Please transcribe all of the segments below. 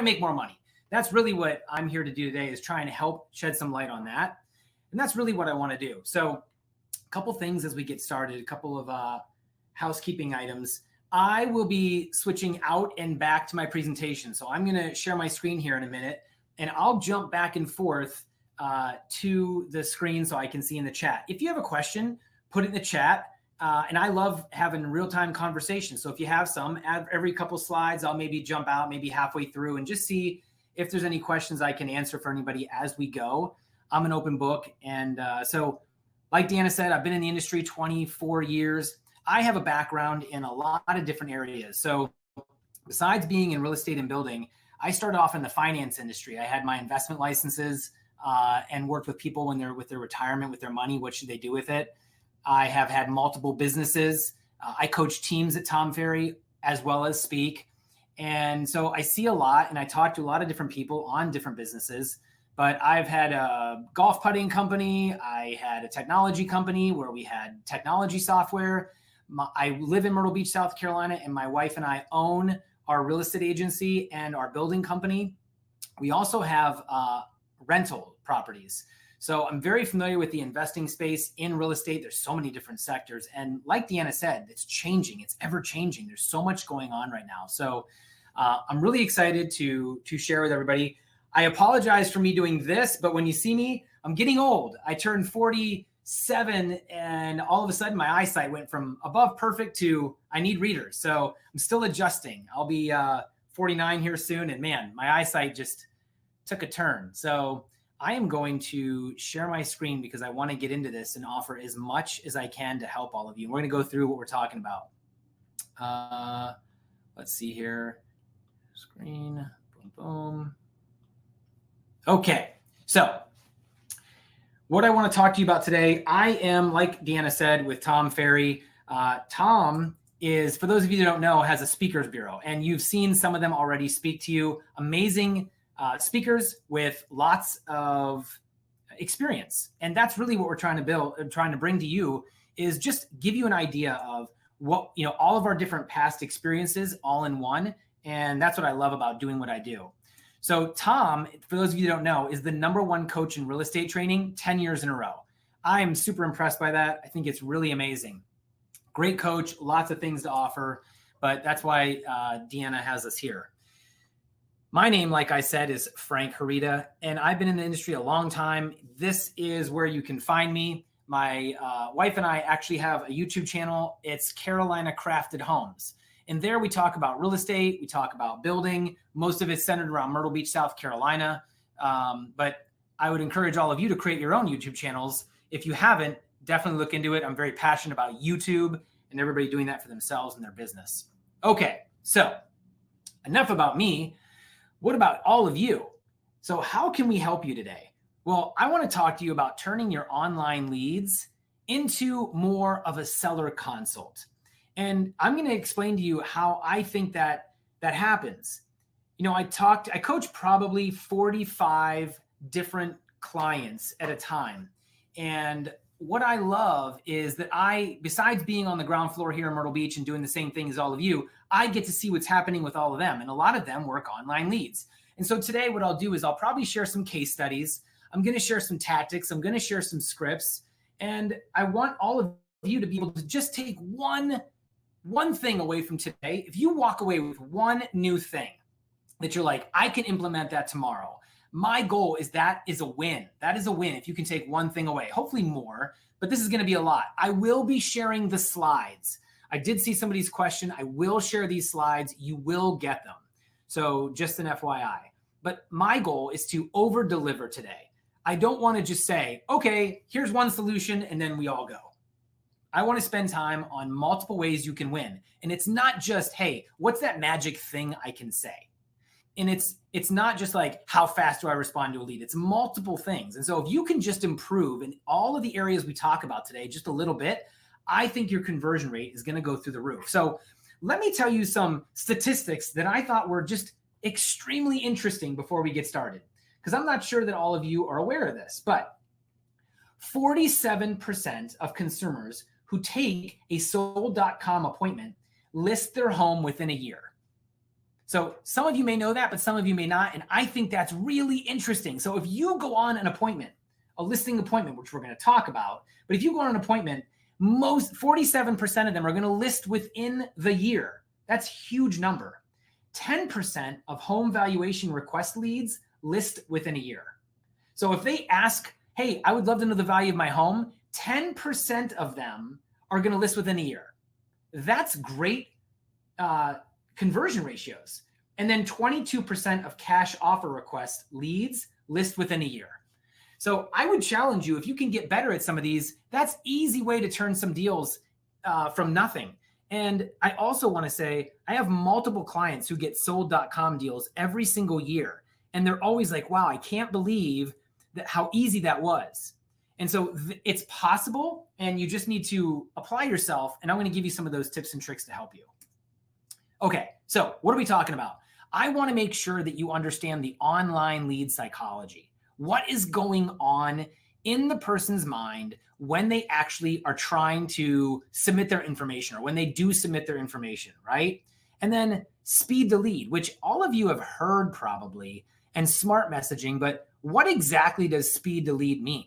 I make more money? That's really what I'm here to do today, is trying to help shed some light on that. And that's really what I want to do. So a couple things as we get started, a couple of housekeeping items. I will be switching out and back to my presentation. So I'm going to share my screen here in a minute, and I'll jump back and forth to the screen so I can see in the chat. If you have a question, put it in the chat. And I love having real-time conversations. So if you have some, every couple slides, I'll maybe jump out maybe halfway through and just see if there's any questions I can answer for anybody as we go. I'm an open book. And so like Deanna said, I've been in the industry 24 years. I have a background in a lot of different areas. So besides being in real estate and building, I started off in the finance industry. I had my investment licenses and worked with people when they're with their retirement, with their money. What should they do with it? I have had multiple businesses. I coach teams at Tom Ferry as well as speak. And so I see a lot, and I talk to a lot of different people on different businesses. But I've had a golf putting company. I had a technology company where we had technology software. I live in Myrtle Beach, South Carolina, and my wife and I own our real estate agency and our building company. We also have rental properties. So I'm very familiar with the investing space in real estate. There's so many different sectors. And like Deanna said, it's changing. It's ever changing. There's so much going on right now. So I'm really excited to share with everybody. I apologize for me doing this, but when you see me, I'm getting old. I turned 47, and all of a sudden my eyesight went from above perfect to I need readers. So I'm still adjusting. I'll be 49 here soon. And man, my eyesight just took a turn. So I am going to share my screen because I want to get into this and offer as much as I can to help all of you. We're going to go through what we're talking about. Let's see here. Screen, boom, boom. Okay, so what I want to talk to you about today, I am, like Deanna said, with Tom Ferry. Tom is, for those of you that don't know, has a speakers bureau, and you've seen some of them already speak to you. Amazing speakers with lots of experience. And that's really what we're trying to build, trying to bring to you, is just give you an idea of what, all of our different past experiences all in one. And that's what I love about doing what I do. So Tom, for those of you who don't know, is the #1 coach in real estate training 10 years in a row. I am super impressed by that. I think it's really amazing. Great coach, lots of things to offer, but that's why Deanna has us here. My name, like I said, is Frank Harita, and I've been in the industry a long time. This is where you can find me. My wife and I actually have a YouTube channel. It's Carolina Crafted Homes. And there we talk about real estate. We talk about building. Most of it's centered around Myrtle Beach, South Carolina. But I would encourage all of you to create your own YouTube channels. If you haven't, definitely look into it. I'm very passionate about YouTube and everybody doing that for themselves and their business. Okay, so enough about me. What about all of you? So how can we help you today? Well, I want to talk to you about turning your online leads into more of a seller consult. And I'm going to explain to you how I think that happens. I coach probably 45 different clients at a time. And what I love is that besides being on the ground floor here in Myrtle Beach and doing the same thing as all of you, I get to see what's happening with all of them. And a lot of them work online leads. And so today what I'll do is I'll probably share some case studies. I'm going to share some tactics. I'm going to share some scripts. And I want all of you to be able to just take one thing away from today. If you walk away with one new thing that you're like, I can implement that tomorrow. My goal is that is a win. That is a win if you can take one thing away, hopefully more, but this is going to be a lot. I will be sharing the slides. I did see somebody's question. I will share these slides. You will get them. So just an FYI. But my goal is to over deliver today. I don't want to just say, okay, here's one solution and then we all go. I want to spend time on multiple ways you can win. And it's not just, hey, what's that magic thing I can say? And it's not just like, how fast do I respond to a lead? It's multiple things. And so if you can just improve in all of the areas we talk about today, just a little bit, I think your conversion rate is going to go through the roof. So let me tell you some statistics that I thought were just extremely interesting before we get started, because I'm not sure that all of you are aware of this, but 47% of consumers who take a sold.com appointment list their home within a year. So some of you may know that, but some of you may not. And I think that's really interesting. So if you go on an appointment, a listing appointment, which we're going to talk about, but if you go on an appointment, most 47% of them are going to list within the year. That's a huge number. 10% of home valuation request leads list within a year. So if they ask, hey, I would love to know the value of my home, 10% of them are going to list within a year. That's great conversion ratios. And then 22% of cash offer request leads list within a year. So I would challenge you, if you can get better at some of these, that's easy way to turn some deals from nothing. And I also want to say, I have multiple clients who get sold.com deals every single year. And they're always like, wow, I can't believe that how easy that was. And so it's possible, and you just need to apply yourself. And I'm going to give you some of those tips and tricks to help you. Okay, so what are we talking about? I want to make sure that you understand the online lead psychology. What is going on in the person's mind when they actually are trying to submit their information, or when they do submit their information, right? And then speed to lead, which all of you have heard probably, and smart messaging, but what exactly does speed to lead mean?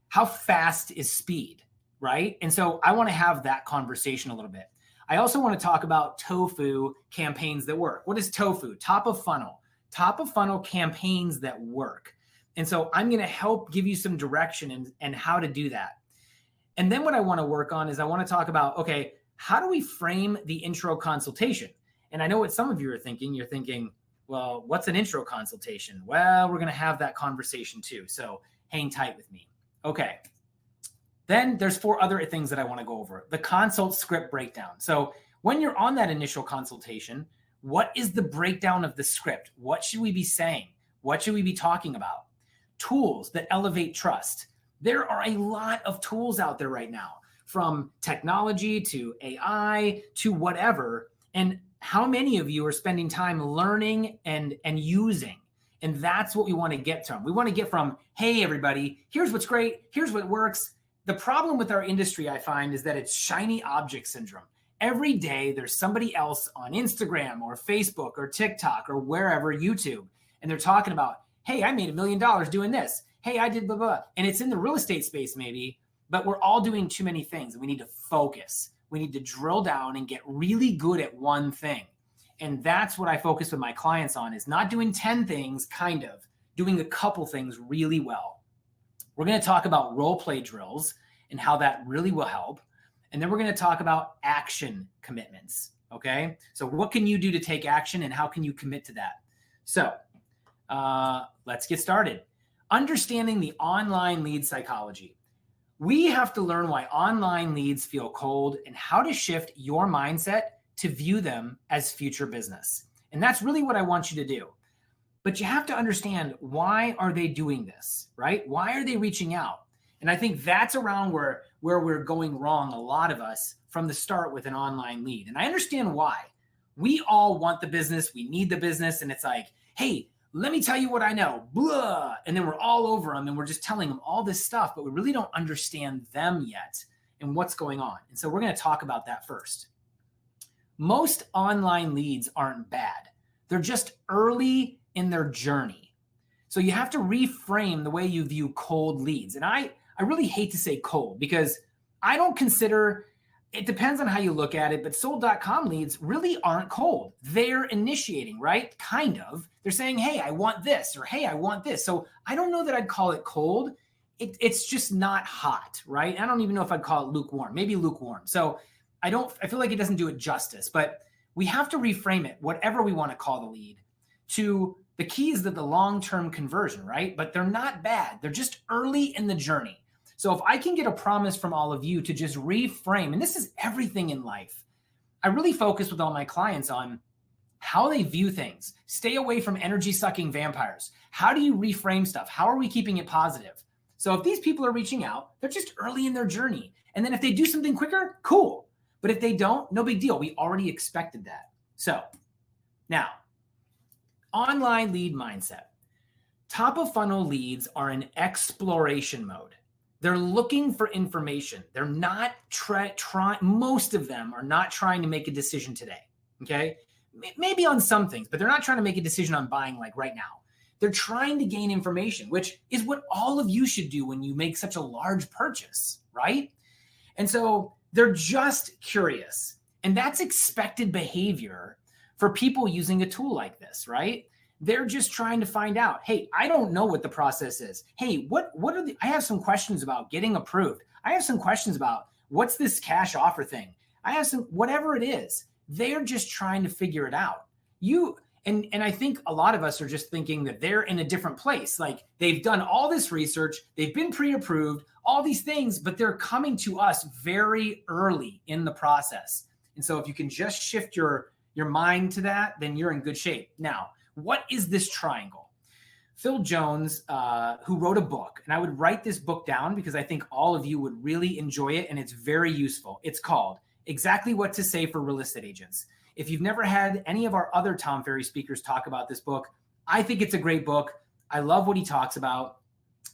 How fast is speed, right? And so I want to have that conversation a little bit. I also want to talk about TOFU campaigns that work. What is TOFU? Top of funnel campaigns that work. And so I'm going to help give you some direction and how to do that. And then what I want to work on is I want to talk about, okay, how do we frame the intro consultation? And I know what some of you are thinking. You're thinking, well, what's an intro consultation? Well, we're going to have that conversation too. So hang tight with me. Okay. Then there's 4 other things that I want to go over. The consult script breakdown. So when you're on that initial consultation, what is the breakdown of the script? What should we be saying? What should we be talking about? Tools that elevate trust. There are a lot of tools out there right now, from technology to AI to whatever. And how many of you are spending time learning and using? And that's what we want to get from. We want to get from, hey, everybody, here's what's great. Here's what works. The problem with our industry, I find, is that it's shiny object syndrome. Every day there's somebody else on Instagram or Facebook or TikTok or wherever, YouTube, and they're talking about, hey, I made $1 million doing this. Hey, I did blah, blah. And it's in the real estate space maybe, but we're all doing too many things. And we need to focus. We need to drill down and get really good at one thing. And that's what I focus with my clients on, is not doing 10 things, kind of doing a couple things really well. We're going to talk about role play drills and how that really will help. And then we're going to talk about action commitments. Okay. So what can you do to take action, and how can you commit to that? So let's get started. Understanding the online lead psychology. We have to learn why online leads feel cold and how to shift your mindset to view them as future business. And that's really what I want you to do. But you have to understand, why are they doing this, right? Why are they reaching out? And I think that's around where we're going wrong, a lot of us, from the start with an online lead. And I understand why. We all want the business. We need the business. And it's like, hey, let me tell you what I know, blah. And then we're all over them and we're just telling them all this stuff, but we really don't understand them yet and what's going on. And so we're going to talk about that first. Most online leads aren't bad. They're just early in their journey. So you have to reframe the way you view cold leads. And I really hate to say cold, because I don't consider, it depends on how you look at it, but sold.com leads really aren't cold. They're initiating, right? Kind of. They're saying, hey, I want this, or hey, I want this. So I don't know that I'd call it cold. It's just not hot, right? I don't even know if I'd call it lukewarm, maybe lukewarm. So I feel like it doesn't do it justice, but we have to reframe it, whatever we want to call the lead, to the key is that the long-term conversion, right? But they're not bad. They're just early in the journey. So if I can get a promise from all of you to just reframe, and this is everything in life, I really focus with all my clients on how they view things. Stay away from energy-sucking vampires. How do you reframe stuff? How are we keeping it positive? So if these people are reaching out, they're just early in their journey. And then if they do something quicker, cool. But if they don't, no big deal. We already expected that. So now, online lead mindset. Top of funnel leads are in exploration mode. They're looking for information. They're not trying, most of them are not trying to make a decision today. Okay. maybe on some things, but they're not trying to make a decision on buying like right now. They're trying to gain information, which is what all of you should do when you make such a large purchase, right? And so they're just curious. And that's expected behavior for people using a tool like this, right? They're just trying to find out, hey, I don't know what the process is. Hey, I have some questions about getting approved. I have some questions about what's this cash offer thing. I have some, whatever it is, they're just trying to figure it out. And I think a lot of us are just thinking that they're in a different place. Like they've done all this research, they've been pre-approved, all these things, but they're coming to us very early in the process. And so if you can just shift your mind to that, then you're in good shape. Now, what is this triangle? Phil Jones, who wrote a book, and I would write this book down because I think all of you would really enjoy it and it's very useful. It's called Exactly What to Say for Real Estate Agents. If you've never had any of our other Tom Ferry speakers talk about this book, I think it's a great book. I love what he talks about.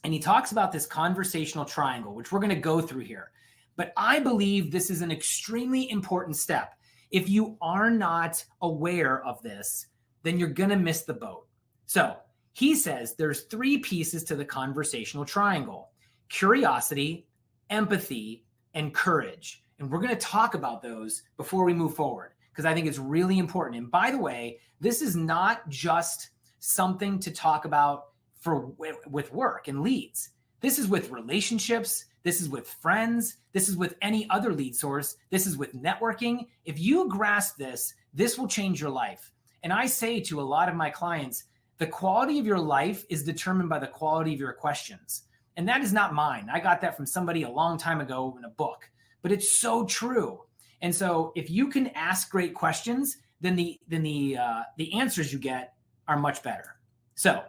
And he talks about this conversational triangle, which we're going to go through here. But I believe this is an extremely important step. If you are not aware of this, then you're going to miss the boat. So he says there's 3 pieces to the conversational triangle: curiosity, empathy, and courage. And we're going to talk about those before we move forward, because I think it's really important. And by the way, this is not just something to talk about with work and leads. This is with relationships. This is with friends. This is with any other lead source. This is with networking. If you grasp this, this will change your life. And I say to a lot of my clients, the quality of your life is determined by the quality of your questions. And that is not mine. I got that from somebody a long time ago in a book, but it's so true. And so if you can ask great questions, then the answers you get are much better. So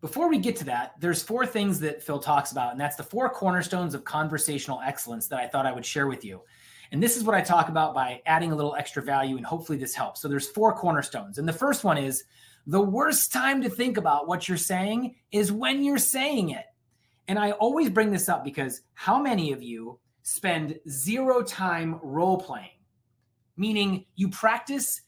before we get to that, there's 4 things that Phil talks about, and that's the 4 cornerstones of conversational excellence that I thought I would share with you. And this is what I talk about by adding a little extra value, and hopefully this helps. So there's 4 cornerstones. And the first one is the worst time to think about what you're saying is when you're saying it. And I always bring this up because how many of you spend 0 time role playing, meaning you practice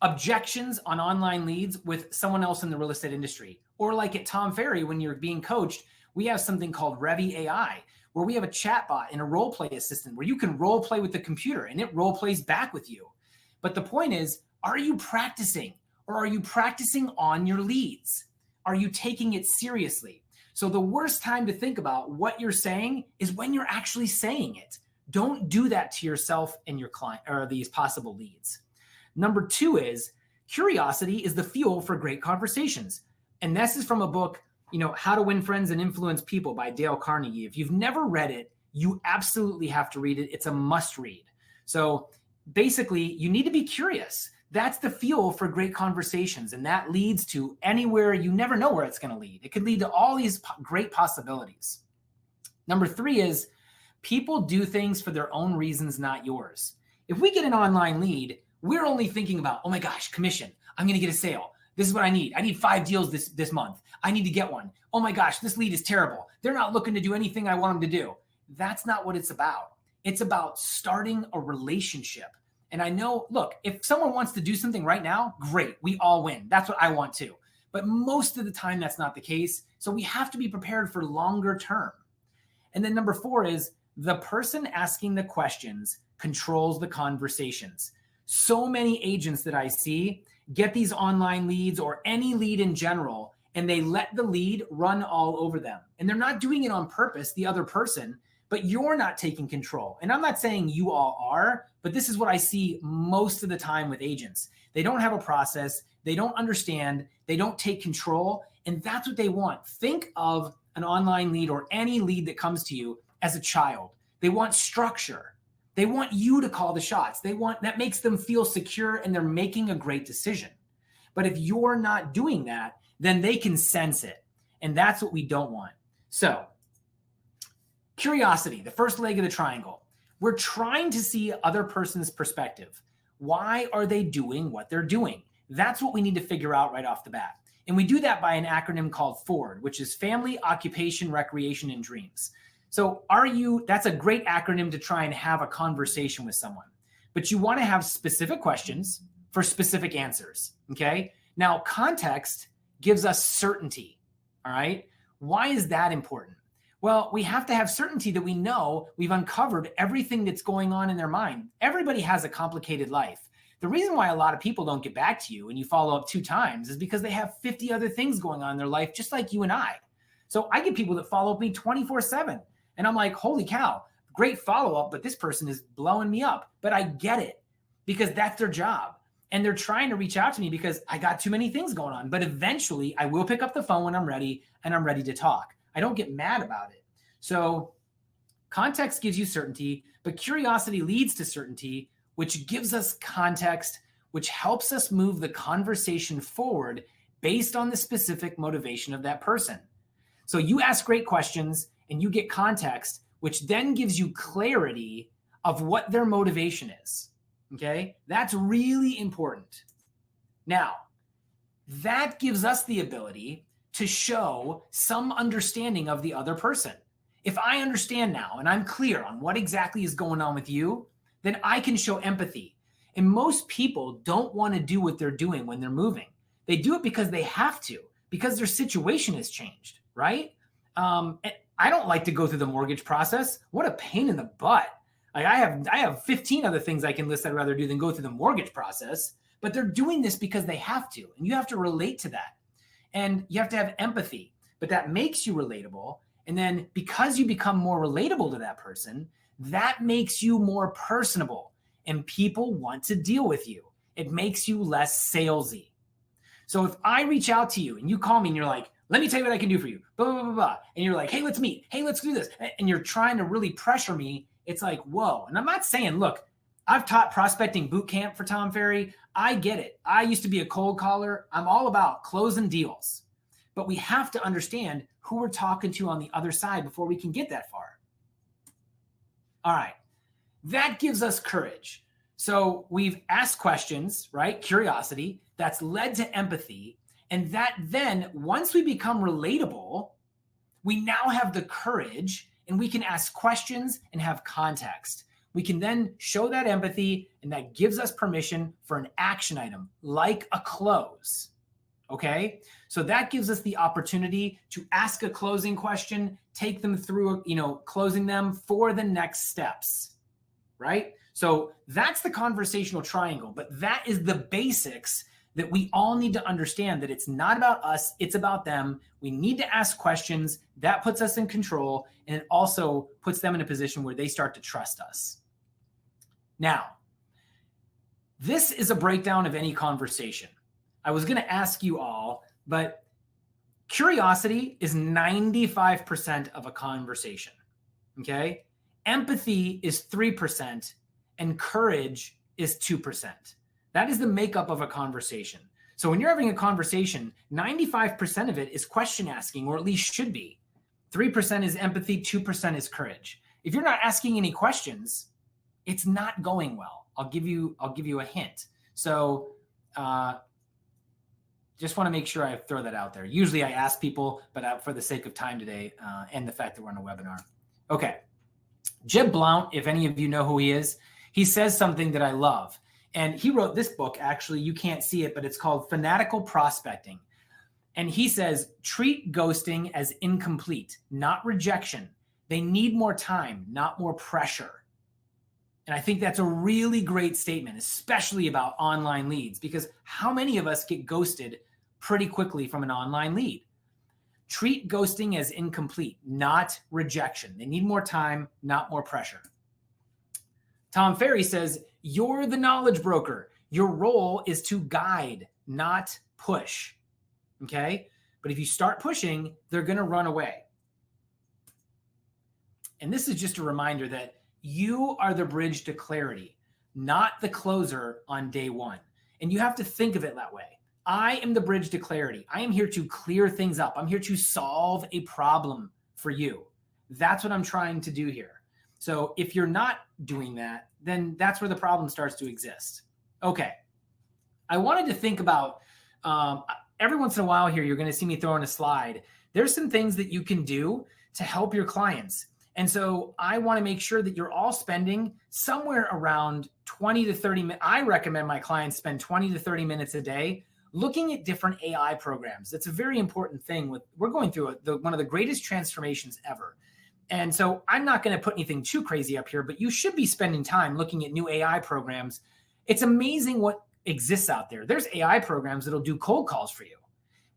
objections on online leads with someone else in the real estate industry? Or like at Tom Ferry, when you're being coached, we have something called Revy AI, where we have a chatbot and a role play assistant where you can role play with the computer and it role plays back with you. But the point is, are you practicing, or are you practicing on your leads? Are you taking it seriously? So the worst time to think about what you're saying is when you're actually saying it. Don't do that to yourself and your client or these possible leads. Number 2 is curiosity is the fuel for great conversations. And this is from a book, How to Win Friends and Influence People by Dale Carnegie. If you've never read it, you absolutely have to read it. It's a must read. So basically, you need to be curious. That's the fuel for great conversations. And that leads to anywhere. You never know where it's going to lead. It could lead to all these great possibilities. Number 3 is people do things for their own reasons, not yours. If we get an online lead, we're only thinking about, oh my gosh, commission. I'm going to get a sale. This is what I need. I need 5 deals this month. I need to get one. Oh my gosh, this lead is terrible. They're not looking to do anything I want them to do. That's not what it's about. It's about starting a relationship. And I know, look, if someone wants to do something right now, great. We all win. That's what I want too. But most of the time, that's not the case. So we have to be prepared for longer term. And then number 4 is the person asking the questions controls the conversations. So many agents that I see get these online leads or any lead in general, and they let the lead run all over them. And they're not doing it on purpose, the other person, but you're not taking control. And I'm not saying you all are, but this is what I see most of the time with agents. They don't have a process. They don't understand. They don't take control. And that's what they want. Think of an online lead or any lead that comes to you as a child. They want structure. They want you to call the shots. That makes them feel secure and they're making a great decision. But if you're not doing that, then they can sense it. And that's what we don't want. So curiosity, the first leg of the triangle. We're trying to see other person's perspective. Why are they doing what they're doing? That's what we need to figure out right off the bat. And we do that by an acronym called FORD, which is Family, Occupation, Recreation, and Dreams. So that's a great acronym to try and have a conversation with someone. But you want to have specific questions for specific answers. Okay. Now, context gives us certainty. All right. Why is that important? Well, we have to have certainty that we know we've uncovered everything that's going on in their mind. Everybody has a complicated life. The reason why a lot of people don't get back to you and you follow up 2 times is because they have 50 other things going on in their life, just like you and I. So I get people that follow up me 24/7. And I'm like, holy cow, great follow-up, but this person is blowing me up. But I get it because that's their job. And they're trying to reach out to me because I got too many things going on. But eventually I will pick up the phone when I'm ready and I'm ready to talk. I don't get mad about it. So context gives you certainty, but curiosity leads to certainty, which gives us context, which helps us move the conversation forward based on the specific motivation of that person. So you ask great questions and you get context, which then gives you clarity of what their motivation is. Okay, that's really important. Now, that gives us the ability to show some understanding of the other person. If I understand now and I'm clear on what exactly is going on with you, then I can show empathy. And most people don't want to do what they're doing when they're moving. They do it because they have to, because their situation has changed, right? I don't like to go through the mortgage process. What a pain in the butt. Like I have 15 other things I can list I'd rather do than go through the mortgage process, but they're doing this because they have to, and you have to relate to that. And you have to have empathy, but that makes you relatable. And then because you become more relatable to that person, that makes you more personable and people want to deal with you. It makes you less salesy. So if I reach out to you and you call me and you're like, let me tell you what I can do for you, blah, blah, blah, blah. And you're like, hey, let's meet. Hey, let's do this. And you're trying to really pressure me. It's like, whoa. And I'm not saying, look, I've taught prospecting boot camp for Tom Ferry. I get it. I used to be a cold caller. I'm all about closing deals. But we have to understand who we're talking to on the other side before we can get that far. All right. That gives us courage. So we've asked questions, right? Curiosity. That's led to empathy. And that then, once we become relatable, we now have the courage and we can ask questions and have context. We can then show that empathy and that gives us permission for an action item like a close. Okay. So that gives us the opportunity to ask a closing question, take them through, closing them for the next steps. Right. So that's the conversational triangle, but that is the basics that we all need to understand, that it's not about us, it's about them. We need to ask questions. That puts us in control, and it also puts them in a position where they start to trust us. Now, this is a breakdown of any conversation. I was going to ask you all, but curiosity is 95% of a conversation, okay? Empathy is 3%, and courage is 2%. That is the makeup of a conversation. So when you're having a conversation, 95% of it is question asking, or at least should be. 3% is empathy, 2% is courage. If you're not asking any questions, it's not going well. I'll give you a hint. So just want to make sure I throw that out there. Usually I ask people, but for the sake of time today and the fact that we're on a webinar. Okay. Jeb Blount, if any of you know who he is, he says something that I love. And he wrote this book, actually, you can't see it, but it's called Fanatical Prospecting. And he says, treat ghosting as incomplete, not rejection. They need more time, not more pressure. And I think that's a really great statement, especially about online leads, because how many of us get ghosted pretty quickly from an online lead? Treat ghosting as incomplete, not rejection. They need more time, not more pressure. Tom Ferry says, you're the knowledge broker. Your role is to guide, not push. Okay? But if you start pushing, they're going to run away. And this is just a reminder that you are the bridge to clarity, not the closer on day one. And you have to think of it that way. I am the bridge to clarity. I am here to clear things up. I'm here to solve a problem for you. That's what I'm trying to do here. So if you're not doing that, then that's where the problem starts to exist. Okay. I wanted to think about, every once in a while here, you're going to see me throw in a slide. There's some things that you can do to help your clients. And so I want to make sure that you're all spending somewhere around 20 to 30 minutes. I recommend my clients spend 20 to 30 minutes a day looking at different AI programs. That's a very important thing. We're going through one of the greatest transformations ever. And so I'm not going to put anything too crazy up here, but you should be spending time looking at new AI programs. It's amazing what exists out there. There's AI programs that'll do cold calls for you.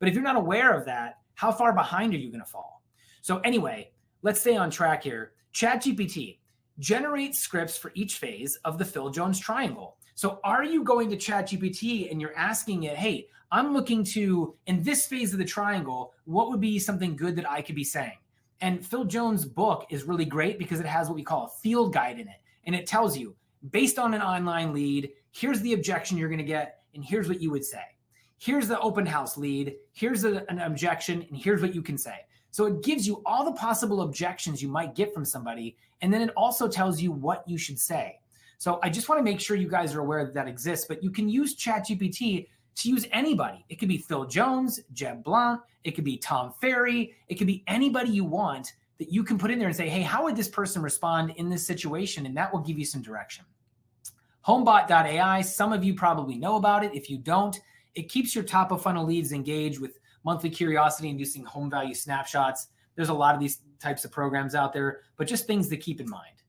But if you're not aware of that, how far behind are you going to fall? So anyway, let's stay on track here. ChatGPT generates scripts for each phase of the Phil Jones triangle. So are you going to ChatGPT and you're asking it, hey, I'm looking to, in this phase of the triangle, what would be something good that I could be saying? And Phil Jones' book is really great because it has what we call a field guide in it. And it tells you, based on an online lead, here's the objection you're going to get, and here's what you would say. Here's the open house lead, here's an objection, and here's what you can say. So it gives you all the possible objections you might get from somebody, and then it also tells you what you should say. So I just want to make sure you guys are aware that that exists, but you can use ChatGPT to use anybody. It could be Phil Jones, Jeb Blount, it could be Tom Ferry, it could be anybody you want that you can put in there and say, hey, how would this person respond in this situation? And that will give you some direction. Homebot.ai, some of you probably know about it. If you don't, it keeps your top of funnel leads engaged with monthly curiosity inducing home value snapshots. There's a lot of these types of programs out there, but just things to keep in mind.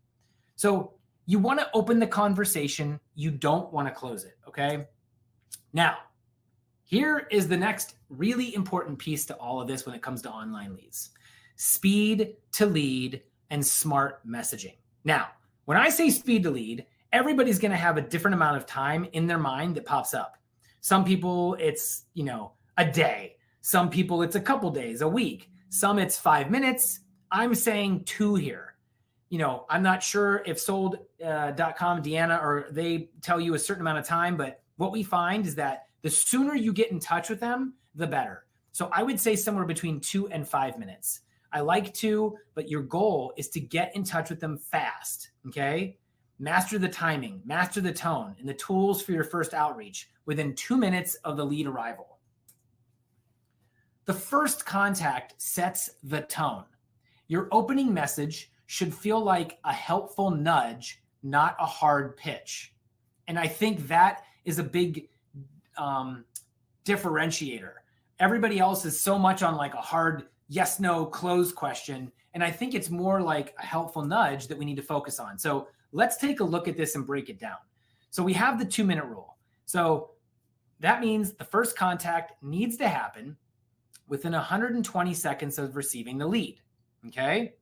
So you want to open the conversation. You don't want to close it. Okay. Now, here is the next really important piece to all of this when it comes to online leads: speed to lead and smart messaging. Now, when I say speed to lead, everybody's going to have a different amount of time in their mind that pops up. Some people it's, a day. Some people it's a couple days, a week. Some it's 5 minutes. I'm saying 2 here. I'm not sure if sold.com, Deanna, or they tell you a certain amount of time, but what we find is that the sooner you get in touch with them, the better. So I would say somewhere between 2 and 5 minutes. I like 2, but your goal is to get in touch with them fast, okay? Master the timing, master the tone, and the tools for your first outreach within 2 minutes of the lead arrival. The first contact sets the tone. Your opening message should feel like a helpful nudge, not a hard pitch. And I think that is a big differentiator. Everybody else is so much on like a hard yes, no, close question. And I think it's more like a helpful nudge that we need to focus on. So let's take a look at this and break it down. So we have the 2-minute rule. So that means the first contact needs to happen within 120 seconds of receiving the lead. Okay.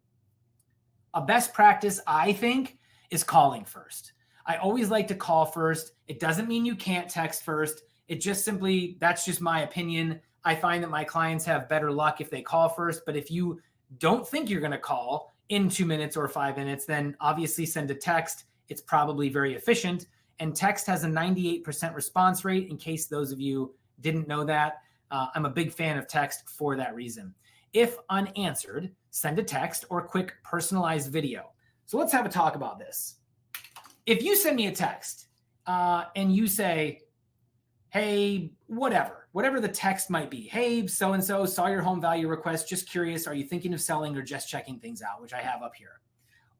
A best practice, I think, is calling first. I always like to call first. It doesn't mean you can't text first. It just simply, that's just my opinion. I find that my clients have better luck if they call first. But if you don't think you're going to call in 2 minutes or 5 minutes, then obviously send a text. It's probably very efficient. And text has a 98% response rate, in case those of you didn't know that. I'm a big fan of text for that reason. If unanswered, send a text or quick personalized video. So let's have a talk about this. If you send me a text and you say, hey, whatever the text might be. Hey, so-and-so, saw your home value request. Just curious, are you thinking of selling or just checking things out, which I have up here?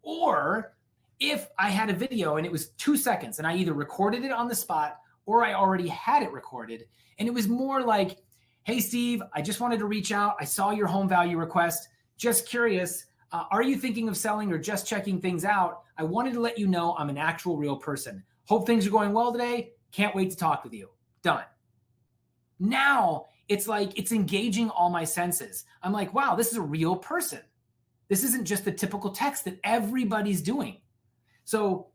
Or if I had a video and it was 2 seconds and I either recorded it on the spot or I already had it recorded, and it was more like, hey, Steve, I just wanted to reach out. I saw your home value request. Just curious, are you thinking of selling or just checking things out? I wanted to let you know I'm an actual real person. Hope things are going well today. Can't wait to talk with you. Done. Now it's like it's engaging all my senses. I'm like, wow, this is a real person. This isn't just the typical text that everybody's doing. So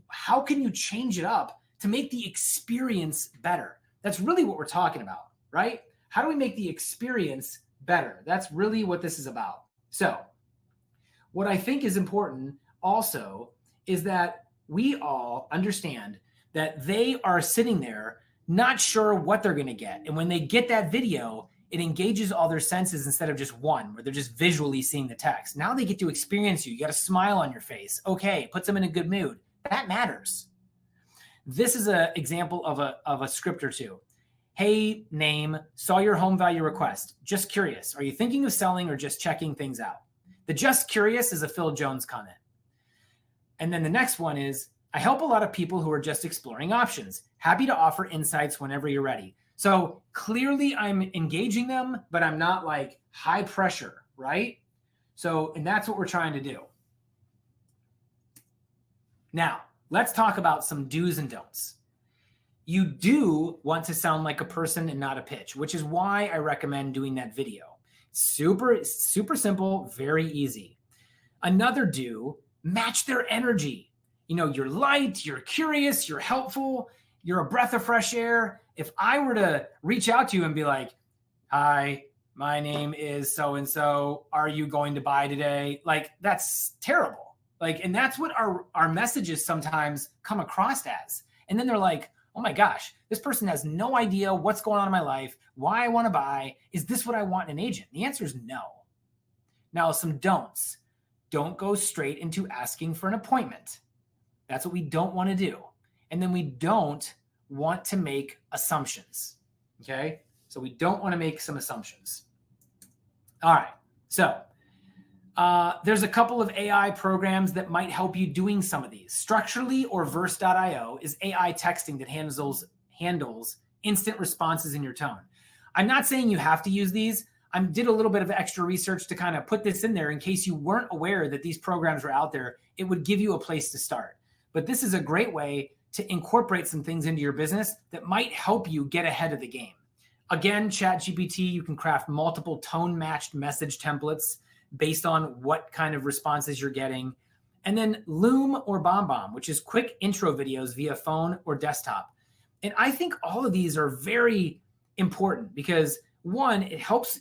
how can you change it up to make the experience better? That's really what we're talking about, right? How do we make the experience better? That's really what this is about. So what I think is important also is that we all understand that they are sitting there not sure what they're going to get. And when they get that video, it engages all their senses instead of just one, where they're just visually seeing the text. Now they get to experience you. You got a smile on your face. Okay, puts them in a good mood. That matters. This is an example of a script or two. Hey, name, saw your home value request. Just curious, are you thinking of selling or just checking things out? The just curious is a Phil Jones comment. And then the next one is, I help a lot of people who are just exploring options. Happy to offer insights whenever you're ready. So clearly I'm engaging them, but I'm not like high pressure, right? So, and that's what we're trying to do. Now, let's talk about some do's and don'ts. You do want to sound like a person and not a pitch, which is why I recommend doing that video. Super simple, very easy. Another do, match their energy. You know, you're light, you're curious, you're helpful, you're a breath of fresh air. If I were to reach out to you and be like, hi, my name is so-and-so, are you going to buy today? Like, that's terrible. Like, and that's what our messages sometimes come across as. And then they're like, oh my gosh, this person has no idea what's going on in my life, why I want to buy. Is this what I want in an agent? The answer is no. Now, some don'ts. Don't go straight into asking for an appointment. That's what we don't want to do. And then we don't want to make assumptions. Okay? So we don't want to make some assumptions. All right. So there's a couple of AI programs that might help you doing some of these. Structurally or Verse.io is AI texting that handles instant responses in your tone. I'm not saying you have to use these. I did a little bit of extra research to kind of put this in there in case you weren't aware that these programs were out there. It would give you a place to start. But this is a great way to incorporate some things into your business that might help you get ahead of the game. Again, ChatGPT, you can craft multiple tone-matched message templates based on what kind of responses you're getting. And then Loom or BombBomb, which is quick intro videos via phone or desktop. And I think all of these are very important because one, it helps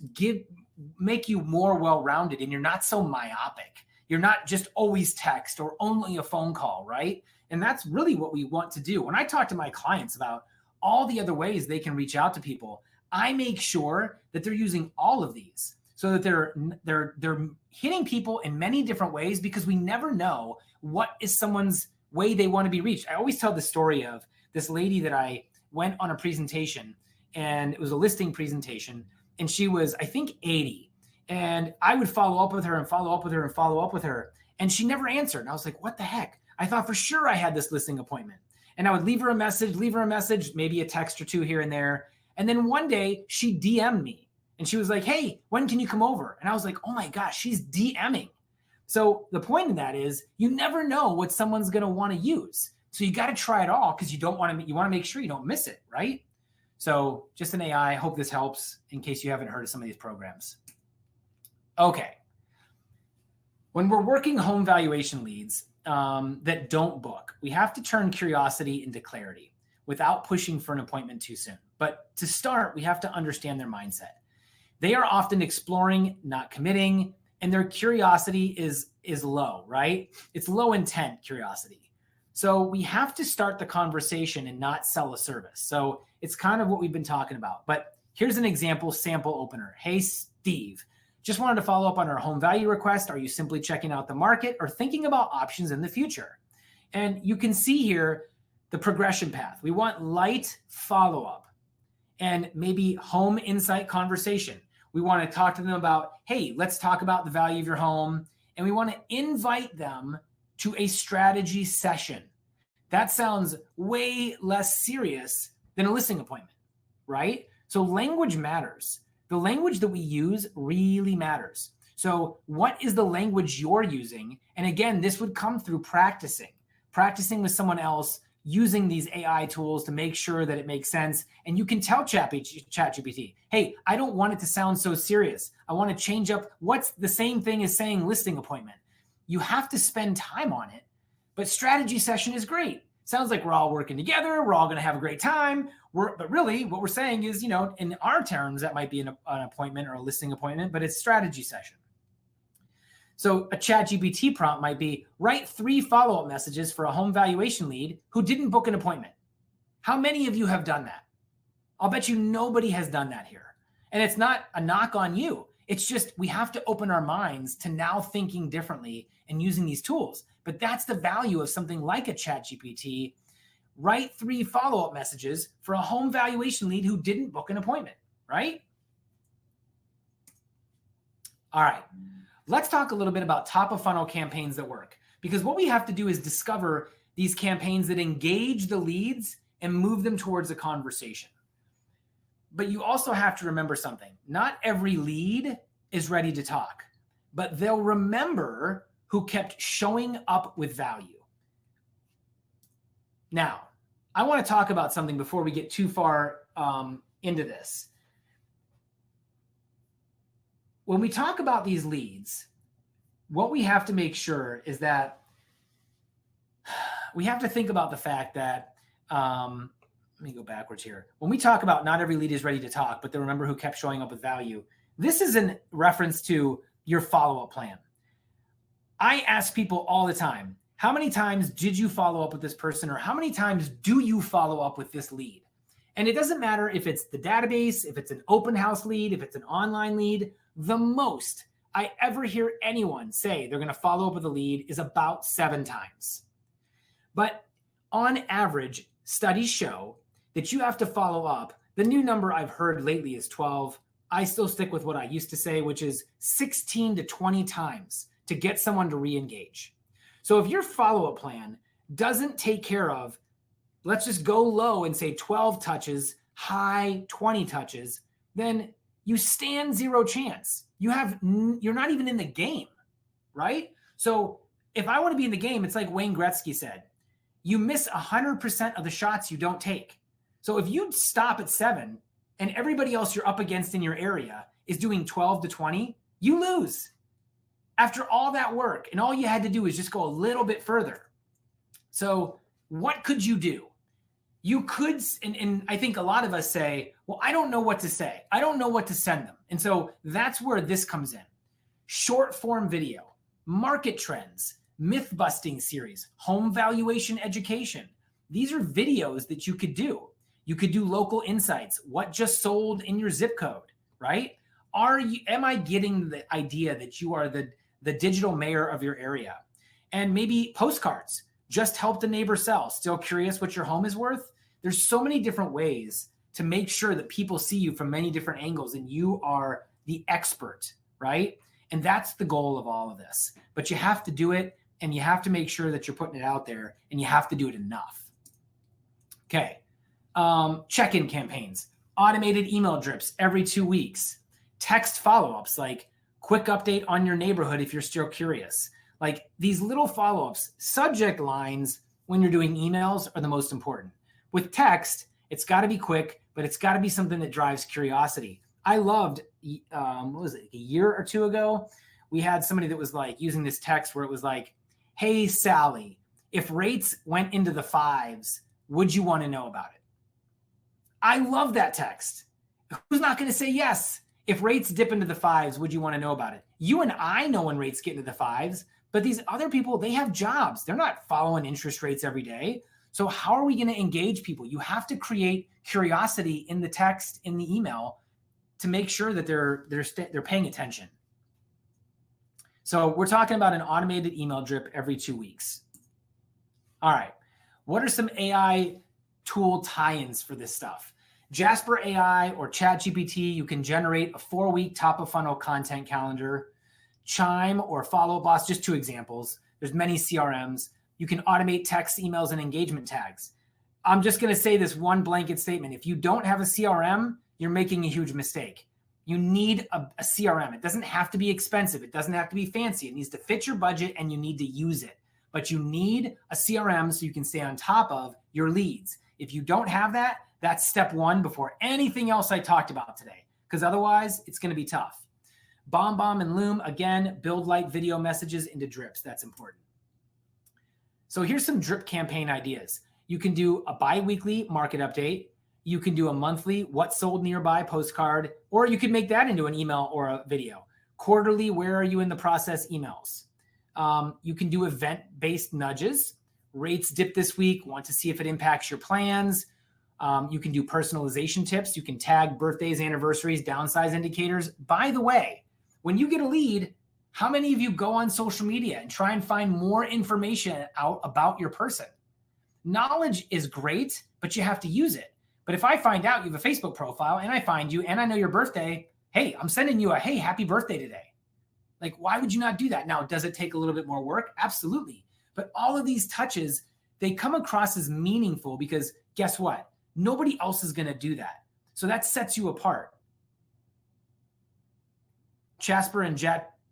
make you more well-rounded and you're not so myopic. You're not just always text or only a phone call, right? And that's really what we want to do. When I talk to my clients about all the other ways they can reach out to people, I make sure that they're using all of these so that they're hitting people in many different ways because we never know what is someone's way they want to be reached. I always tell the story of this lady that I went on a presentation, and it was a listing presentation, and she was, I think, 80. And I would follow up with her and follow up with her and follow up with her, and she never answered. And I was like, what the heck? I thought for sure I had this listing appointment. And I would leave her a message, maybe a text or two here and there. And then one day she DM'd me and she was like, hey, when can you come over? And I was like, oh my gosh, she's DMing. So the point of that is you never know what someone's going to want to use. So you got to try it all because you want to make sure you don't miss it, right? So just an AI. I hope this helps in case you haven't heard of some of these programs. Okay. When we're working home valuation leads that don't book, we have to turn curiosity into clarity without pushing for an appointment too soon. But to start, we have to understand their mindset. They are often exploring, not committing, and their curiosity is low, right? It's low intent curiosity. So we have to start the conversation and not sell a service. So it's kind of what we've been talking about. But here's an example sample opener. Hey, Steve, just wanted to follow up on our home value request. Are you simply checking out the market or thinking about options in the future? And you can see here the progression path. We want light follow-up and maybe home insight conversation. We want to talk to them about, hey, let's talk about the value of your home. And we want to invite them to a strategy session. That sounds way less serious than a listing appointment, right? So language matters. The language that we use really matters. So what is the language you're using? And again, this would come through practicing with someone else, using these AI tools to make sure that it makes sense. And you can tell ChatGPT, hey, I don't want it to sound so serious. I want to change up what's the same thing as saying listing appointment. You have to spend time on it, but strategy session is great. Sounds like we're all working together. We're all going to have a great time. But really what we're saying is, in our terms, that might be an appointment or a listing appointment, but it's strategy session. So a ChatGPT prompt might be, write 3 follow-up messages for a home valuation lead who didn't book an appointment. How many of you have done that? I'll bet you nobody has done that here. And it's not a knock on you. It's just we have to open our minds to now thinking differently and using these tools. But that's the value of something like a ChatGPT. Write 3 follow-up messages for a home valuation lead who didn't book an appointment, right? All right. let's talk a little bit about top of funnel campaigns that work, because what we have to do is discover these campaigns that engage the leads and move them towards a conversation. But you also have to remember something. Not every lead is ready to talk, but they'll remember who kept showing up with value. Now, I want to talk about something before we get too far into this. When we talk about these leads, what we have to make sure is that we have to think about the fact that, let me go backwards here. When we talk about not every lead is ready to talk, but they remember who kept showing up with value, this is in reference to your follow-up plan. I ask people all the time, how many times did you follow up with this person, or how many times do you follow up with this lead? And it doesn't matter if it's the database, if it's an open house lead, if it's an online lead. The most I ever hear anyone say they're going to follow up with a lead is about 7 times. But on average, studies show that you have to follow up. The new number I've heard lately is 12. I still stick with what I used to say, which is 16 to 20 times to get someone to re-engage. So if your follow-up plan doesn't take care of, let's just go low and say 12 touches, high 20 touches, then you stand 0 chance. You're not even in the game, right? So if I want to be in the game, it's like Wayne Gretzky said, you miss 100% of the shots you don't take. So if you stop at 7 and everybody else you're up against in your area is doing 12 to 20, you lose. After all that work, and all you had to do is just go a little bit further. So what could you do? You could, and I think a lot of us say, well, I don't know what to say. I don't know what to send them. And so that's where this comes in. Short form video, market trends, myth busting series, home valuation education. These are videos that you could do. You could do local insights. What just sold in your zip code, right? Am I getting the idea that you are the digital mayor of your area? And maybe postcards, just helped a neighbor sell. Still curious what your home is worth? There's so many different ways to make sure that people see you from many different angles and you are the expert, right? And that's the goal of all of this. But you have to do it, and you have to make sure that you're putting it out there, and you have to do it enough. Okay. Check-in campaigns, automated email drips every 2 weeks, text follow-ups like quick update on your neighborhood if you're still curious. Like these little follow-ups, subject lines when you're doing emails are the most important. With text, it's got to be quick, but it's got to be something that drives curiosity. I loved, what was it, a year or 2 ago, we had somebody that was like using this text where it was like, hey, Sally, if rates went into the 5s, would you want to know about it? I love that text. Who's not going to say yes? If rates dip into the 5s, would you want to know about it? You and I know when rates get into the 5s, but these other people, they have jobs. They're not following interest rates every day. So how are we going to engage people? You have to create curiosity in the text, in the email, to make sure that they're paying attention. So we're talking about an automated email drip every 2 weeks. All right. What are some AI tool tie-ins for this stuff? Jasper AI or ChatGPT, you can generate a 4-week top of funnel content calendar. Chime or Follow Boss, just 2 examples. There's many CRMs. You can automate text, emails, and engagement tags. I'm just going to say this one blanket statement. If you don't have a CRM, you're making a huge mistake. You need a CRM. It doesn't have to be expensive. It doesn't have to be fancy. It needs to fit your budget, and you need to use it. But you need a CRM so you can stay on top of your leads. If you don't have that, that's step 1 before anything else I talked about today, because otherwise it's going to be tough. BombBomb and Loom, again, build light video messages into drips. That's important. So here's some drip campaign ideas. You can do a bi-weekly market update. You can do a monthly what sold nearby postcard, or you can make that into an email or a video. Quarterly, where are you in the process emails. You can do event-based nudges. Rates dip this week, want to see if it impacts your plans. You can do personalization tips. You can tag birthdays, anniversaries, downsize indicators. By the way, when you get a lead, how many of you go on social media and try and find more information out about your person? Knowledge is great, but you have to use it. But if I find out you have a Facebook profile and I find you and I know your birthday, hey, I'm sending you a, hey, happy birthday today. Like, why would you not do that? Now, does it take a little bit more work? Absolutely. But all of these touches, they come across as meaningful because guess what? Nobody else is going to do that. So that sets you apart. Jasper and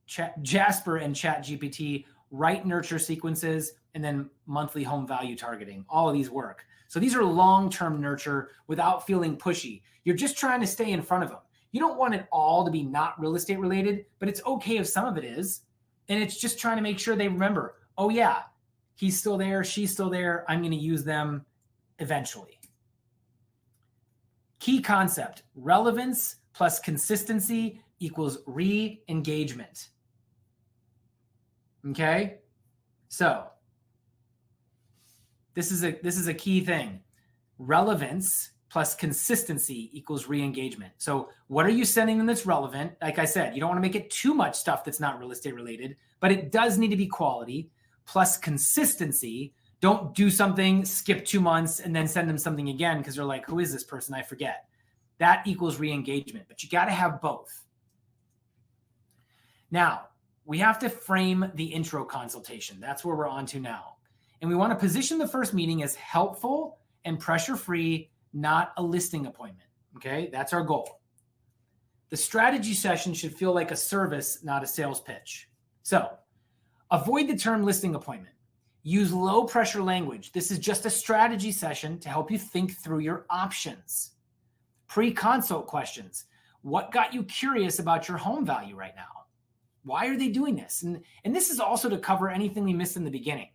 ChatGPT write nurture sequences and then monthly home value targeting. All of these work. So these are long-term nurture without feeling pushy. You're just trying to stay in front of them. You don't want it all to be not real estate related, but it's okay if some of it is. And it's just trying to make sure they remember, oh yeah, he's still there, she's still there. I'm going to use them eventually. Key concept, relevance plus consistency equals re-engagement. Okay? So this is a key thing. Relevance plus consistency equals re-engagement. So what are you sending them that's relevant? Like I said, you don't want to make it too much stuff that's not real estate related, but it does need to be quality plus consistency. Don't do something, skip 2 months, and then send them something again because they're like, who is this person? I forget. That equals re-engagement, but you got to have both. Now, we have to frame the intro consultation. That's where we're on to now. And we want to position the first meeting as helpful and pressure-free, not a listing appointment. Okay, that's our goal. The strategy session should feel like a service, not a sales pitch. So avoid the term listing appointment. Use low pressure language. This is just a strategy session to help you think through your options. Pre-consult questions. What got you curious about your home value right now? Why are they doing this? And this is also to cover anything we missed in the beginning.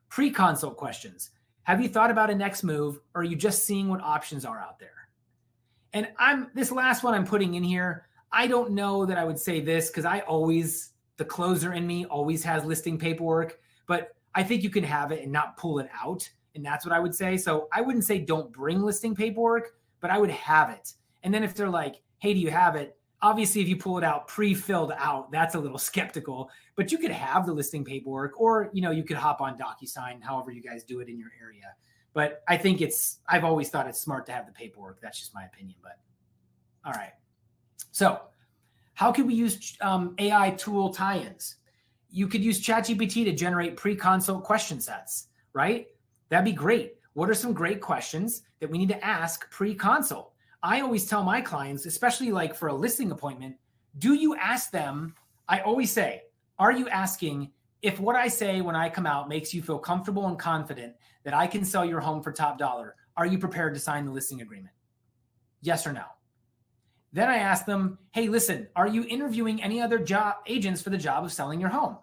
Pre-consult questions. Have you thought about a next move, or are you just seeing what options are out there? And this last one I'm putting in here, I don't know that I would say this because the closer in me always has listing paperwork, but I think you can have it and not pull it out. And that's what I would say. So I wouldn't say don't bring listing paperwork, but I would have it. And then if they're like, hey, do you have it? Obviously, if you pull it out pre-filled out, that's a little skeptical, but you could have the listing paperwork, or, you could hop on DocuSign, however you guys do it in your area. But I think I've always thought it's smart to have the paperwork. That's just my opinion, but all right. So how can we use AI tool tie-ins? You could use ChatGPT to generate pre-consult question sets, right? That'd be great. What are some great questions that we need to ask pre-consult? I always tell my clients, especially like for a listing appointment, do you ask them, I always say, are you asking if what I say when I come out makes you feel comfortable and confident that I can sell your home for top dollar? Are you prepared to sign the listing agreement? Yes or no? Then I ask them, hey, listen, are you interviewing any other agents for the job of selling your home?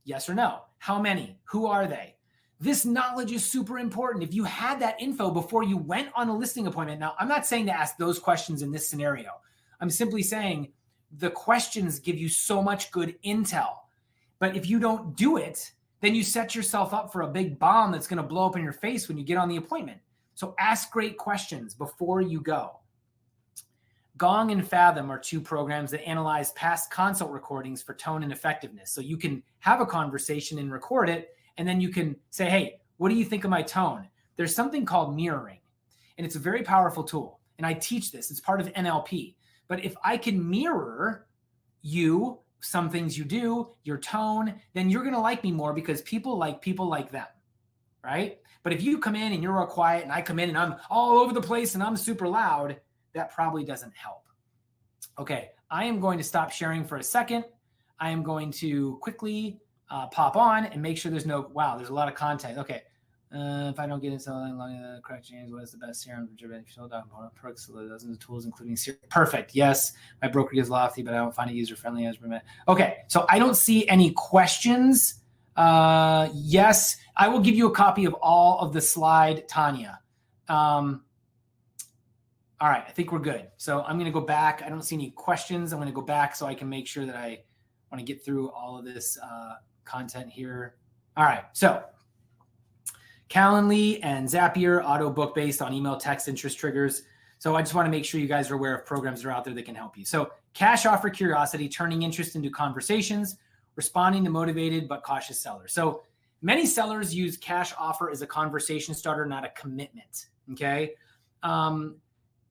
Yes or no? How many? Who are they? This knowledge is super important. If you had that info before you went on a listing appointment, now I'm not saying to ask those questions in this scenario. I'm simply saying the questions give you so much good intel. But if you don't do it, then you set yourself up for a big bomb that's going to blow up in your face when you get on the appointment. So ask great questions before you go. Gong and Fathom are two programs that analyze past consult recordings for tone and effectiveness. So you can have a conversation and record it, and then you can say, hey, what do you think of my tone? There's something called mirroring, and it's a very powerful tool. And I teach this. It's part of NLP. But if I can mirror you, some things you do, your tone, then you're going to like me more because people like them, right? But if you come in and you're all quiet and I come in and I'm all over the place and I'm super loud, that probably doesn't help. Okay, I am going to stop sharing for a second. I am going to quickly pop on and make sure there's no, wow, there's a lot of content. Okay, if I don't get into the correct change, what is the best serum for perks, dozens of tools, including serum? Perfect. Yes, my broker is lofty, but I don't find it user-friendly as per minute. Okay, so I don't see any questions. Yes, I will give you a copy of all of the slide, Tanya. All right, I think we're good. So I'm going to go back. I don't see any questions. I'm going to go back so I can make sure that I want to get through all of this content here. All right, so Calendly and Zapier, auto book based on email, text, interest triggers. So I just want to make sure you guys are aware of programs that are out there that can help you. So cash offer curiosity, turning interest into conversations, responding to motivated but cautious sellers. So many sellers use cash offer as a conversation starter, not a commitment, okay?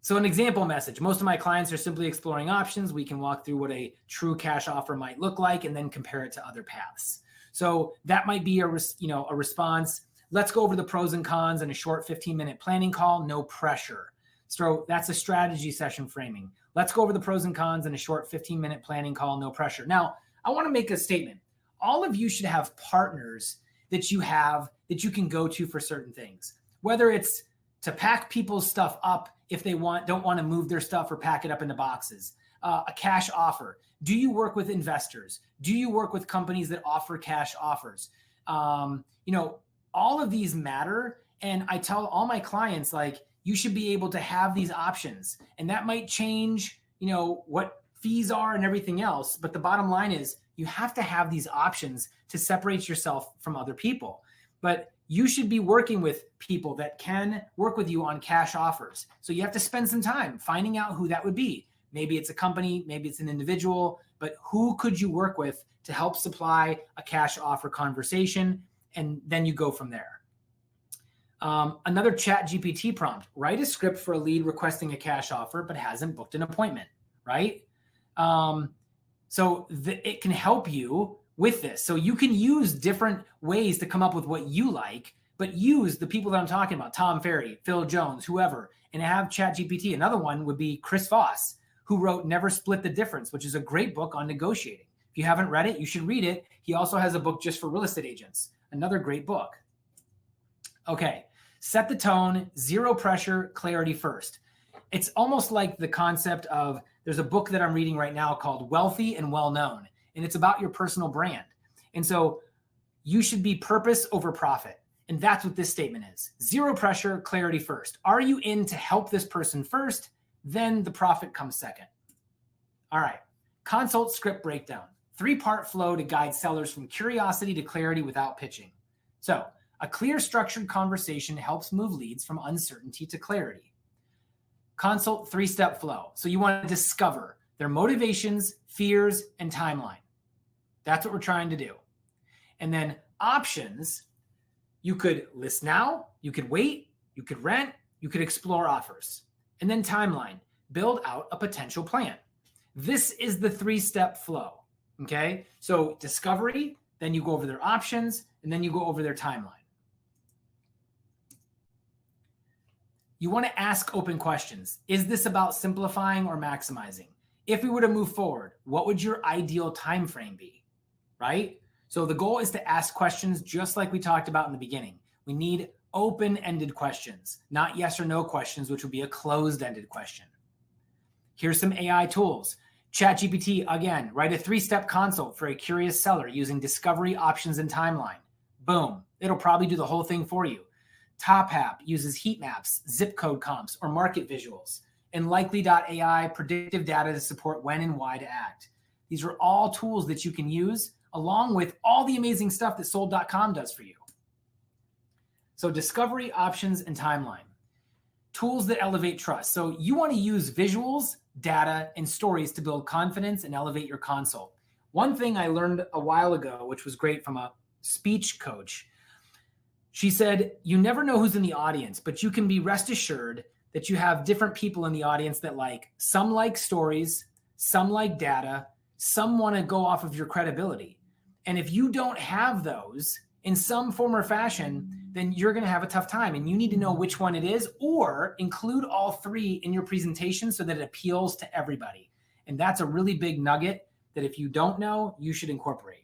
So an example message, most of my clients are simply exploring options. We can walk through what a true cash offer might look like and then compare it to other paths. So that might be a response. Let's go over the pros and cons in a short 15-minute planning call, no pressure. So that's a strategy session framing. Let's go over the pros and cons in a short 15-minute planning call, no pressure. Now, I want to make a statement. All of you should have partners that you can go to for certain things, whether it's to pack people's stuff up if they don't want to move their stuff or pack it up into boxes, a cash offer. Do you work with investors? Do you work with companies that offer cash offers? All of these matter. And I tell all my clients, like, you should be able to have these options, and that might change, what fees are and everything else. But the bottom line is you have to have these options to separate yourself from other people. But you should be working with people that can work with you on cash offers. So you have to spend some time finding out who that would be. Maybe it's a company, maybe it's an individual, but who could you work with to help supply a cash offer conversation? And then you go from there. Another ChatGPT prompt, write a script for a lead requesting a cash offer, but hasn't booked an appointment, right? It can help you with this. So you can use different ways to come up with what you like, but use the people that I'm talking about, Tom Ferry, Phil Jones, whoever, and have ChatGPT. Another one would be Chris Voss, who wrote Never Split the Difference, which is a great book on negotiating. If you haven't read it, you should read it. He also has a book just for real estate agents, another great book. Okay, set the tone, zero pressure, clarity first. It's almost like the concept of, there's a book that I'm reading right now called Wealthy and Well-Known, and it's about your personal brand. And so you should be purpose over profit. And that's what this statement is. Zero pressure, clarity first. Are you in to help this person first? Then the profit comes second. All right, consult script breakdown. 3-part flow to guide sellers from curiosity to clarity without pitching. So a clear, structured conversation helps move leads from uncertainty to clarity. Consult 3-step flow. So you want to discover their motivations, fears, and timeline. That's what we're trying to do. And then options, you could list now, you could wait, you could rent, you could explore offers. And then timeline, build out a potential plan. This is the 3-step flow, okay? So discovery, then you go over their options, and then you go over their timeline. You want to ask open questions. Is this about simplifying or maximizing? If we were to move forward, what would your ideal time frame be, right? So the goal is to ask questions just like we talked about in the beginning. We need open-ended questions, not yes or no questions, which would be a closed-ended question. Here's some AI tools. ChatGPT, again, write a 3-step consult for a curious seller using discovery, options, and timeline. Boom. It'll probably do the whole thing for you. TopHap uses heat maps, zip code comps, or market visuals. And Likely.ai, predictive data to support when and why to act. These are all tools that you can use along with all the amazing stuff that sold.com does for you. So discovery, options, and timeline. Tools that elevate trust. So you want to use visuals, data, and stories to build confidence and elevate your consult. One thing I learned a while ago, which was great from a speech coach, she said, you never know who's in the audience, but you can be rest assured that you have different people in the audience that some like stories, some like data, some want to go off of your credibility. And if you don't have those in some form or fashion, then you're going to have a tough time. And you need to know which one it is, or include all 3 in your presentation so that it appeals to everybody. And that's a really big nugget that if you don't know, you should incorporate.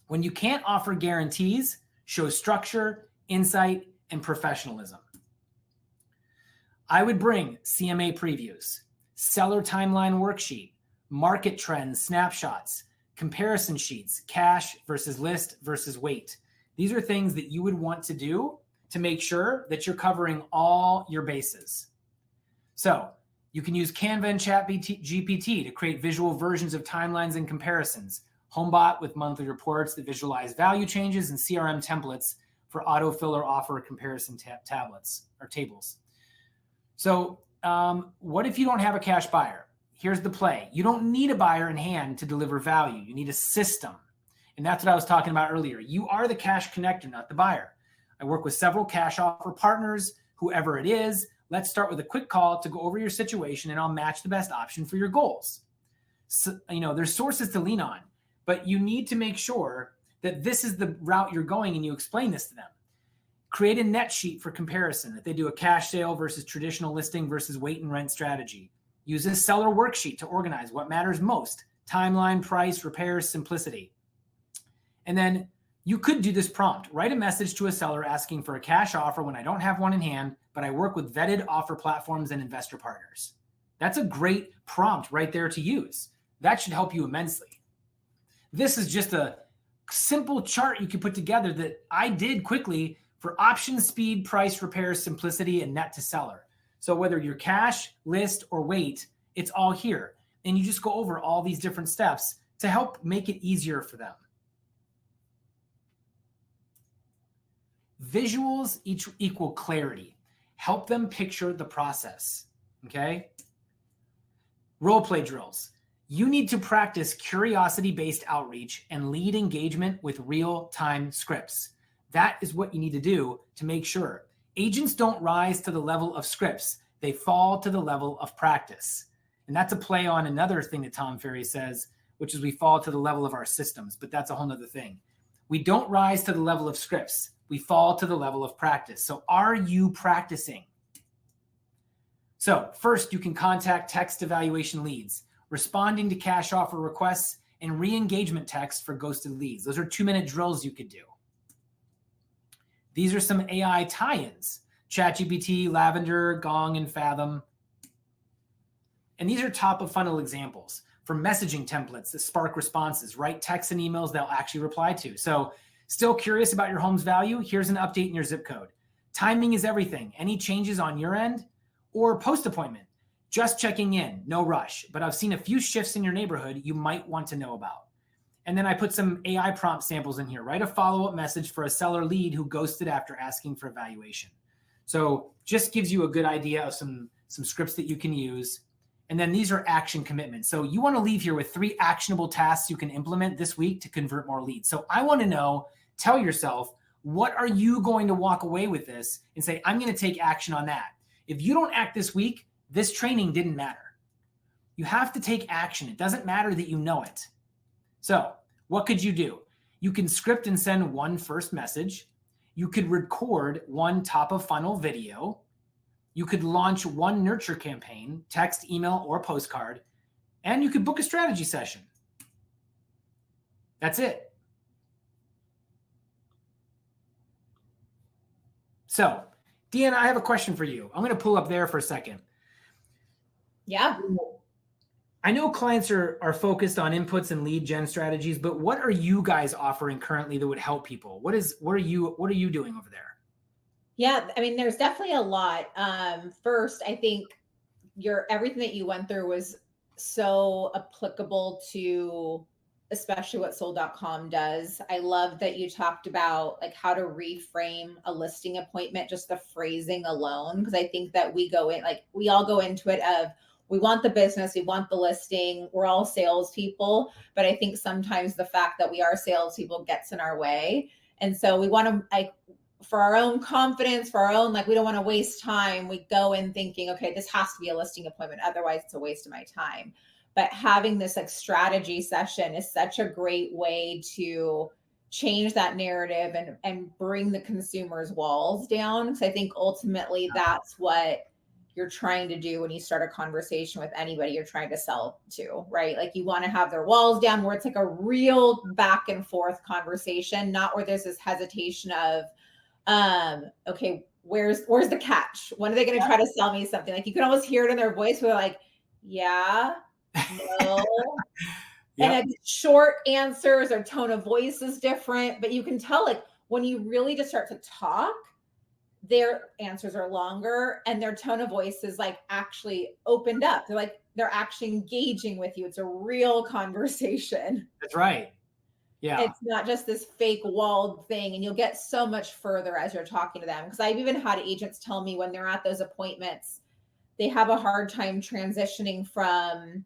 When you can't offer guarantees, show structure, insight, and professionalism. I would bring CMA previews, seller timeline worksheet, market trends, snapshots, comparison sheets, cash versus list versus wait. These are things that you would want to do to make sure that you're covering all your bases. So you can use Canva and ChatGPT to create visual versions of timelines and comparisons. HomeBot with monthly reports that visualize value changes, and CRM templates for autofill offer comparison tablets or tables. So what if you don't have a cash buyer? Here's the play. You don't need a buyer in hand to deliver value. You need a system. And that's what I was talking about earlier. You are the cash connector, not the buyer. I work with several cash offer partners, whoever it is. Let's start with a quick call to go over your situation, and I'll match the best option for your goals. So, there's sources to lean on, but you need to make sure that this is the route you're going and you explain this to them. Create a net sheet for comparison, that they do a cash sale versus traditional listing versus wait and rent strategy. Use a seller worksheet to organize what matters most: timeline, price, repairs, simplicity. And then you could do this prompt. Write a message to a seller asking for a cash offer when I don't have one in hand, but I work with vetted offer platforms and investor partners. That's a great prompt right there to use. That should help you immensely. This is just a simple chart you can put together that I did quickly for option, speed, price, repairs, simplicity, and net to seller. So whether you're cash, list, or wait, it's all here. And you just go over all these different steps to help make it easier for them. Visuals equal clarity. Help them picture the process, okay? Role play drills. You need to practice curiosity-based outreach and lead engagement with real-time scripts. That is what you need to do to make sure. Agents don't rise to the level of scripts. They fall to the level of practice. And that's a play on another thing that Tom Ferry says, which is we fall to the level of our systems, but that's a whole nother thing. We don't rise to the level of scripts. We fall to the level of practice. So are you practicing? So first, you can contact text evaluation leads, responding to cash offer requests, and re-engagement text for ghosted leads. Those are 2-minute drills you could do. These are some AI tie-ins: ChatGPT, Lavender, Gong, and Fathom. And these are top of funnel examples for messaging templates that spark responses. Write texts and emails they'll actually reply to. So still curious about your home's value? Here's an update in your zip code. Timing is everything. Any changes on your end? Or post-appointment? Just checking in, no rush. But I've seen a few shifts in your neighborhood you might want to know about. And then I put some AI prompt samples in here. Write a follow-up message for a seller lead who ghosted after asking for evaluation. So just gives you a good idea of some scripts that you can use. And then these are action commitments. So you want to leave here with 3 actionable tasks you can implement this week to convert more leads. So I want to know, tell yourself, what are you going to walk away with this and say, I'm going to take action on that. If you don't act this week, this training didn't matter. You have to take action. It doesn't matter that you know it. So what could you do? You can script and send one first message. You could record one top of funnel video. You could launch one nurture campaign, text, email, or postcard, and you could book a strategy session. That's it. So, Deanna, I have a question for you. I'm going to pull up there for a second. Yeah. I know clients are focused on inputs and lead gen strategies, but what are you guys offering currently that would help people? What are you doing over there? Yeah, I mean, there's definitely a lot. First, I think everything that you went through was so applicable to especially what sold.com does. I love that you talked about like how to reframe a listing appointment, just the phrasing alone. Because I think that we all go into it of, we want the business, we want the listing, we're all salespeople. But I think sometimes the fact that we are salespeople gets in our way. And so we want to, for our own confidence, for our own, we don't want to waste time. We go in thinking, okay, this has to be a listing appointment. Otherwise it's a waste of my time. But having this strategy session is such a great way to change that narrative and bring the consumer's walls down. Because I think ultimately that's what you're trying to do when you start a conversation with anybody you're trying to sell to, right? Like you want to have their walls down where it's like a real back and forth conversation, not where there's this hesitation of, okay, where's the catch? When are they going to try to sell me something? Like you can almost hear it in their voice where they're like, yeah, no. And short answers or tone of voice is different, but you can tell when you really just start to talk, their answers are longer and their tone of voice is actually opened up. They're actually engaging with you. It's a real conversation. That's right. Yeah. It's not just this fake walled thing, and you'll get so much further as you're talking to them. Because I've even had agents tell me when they're at those appointments, they have a hard time transitioning from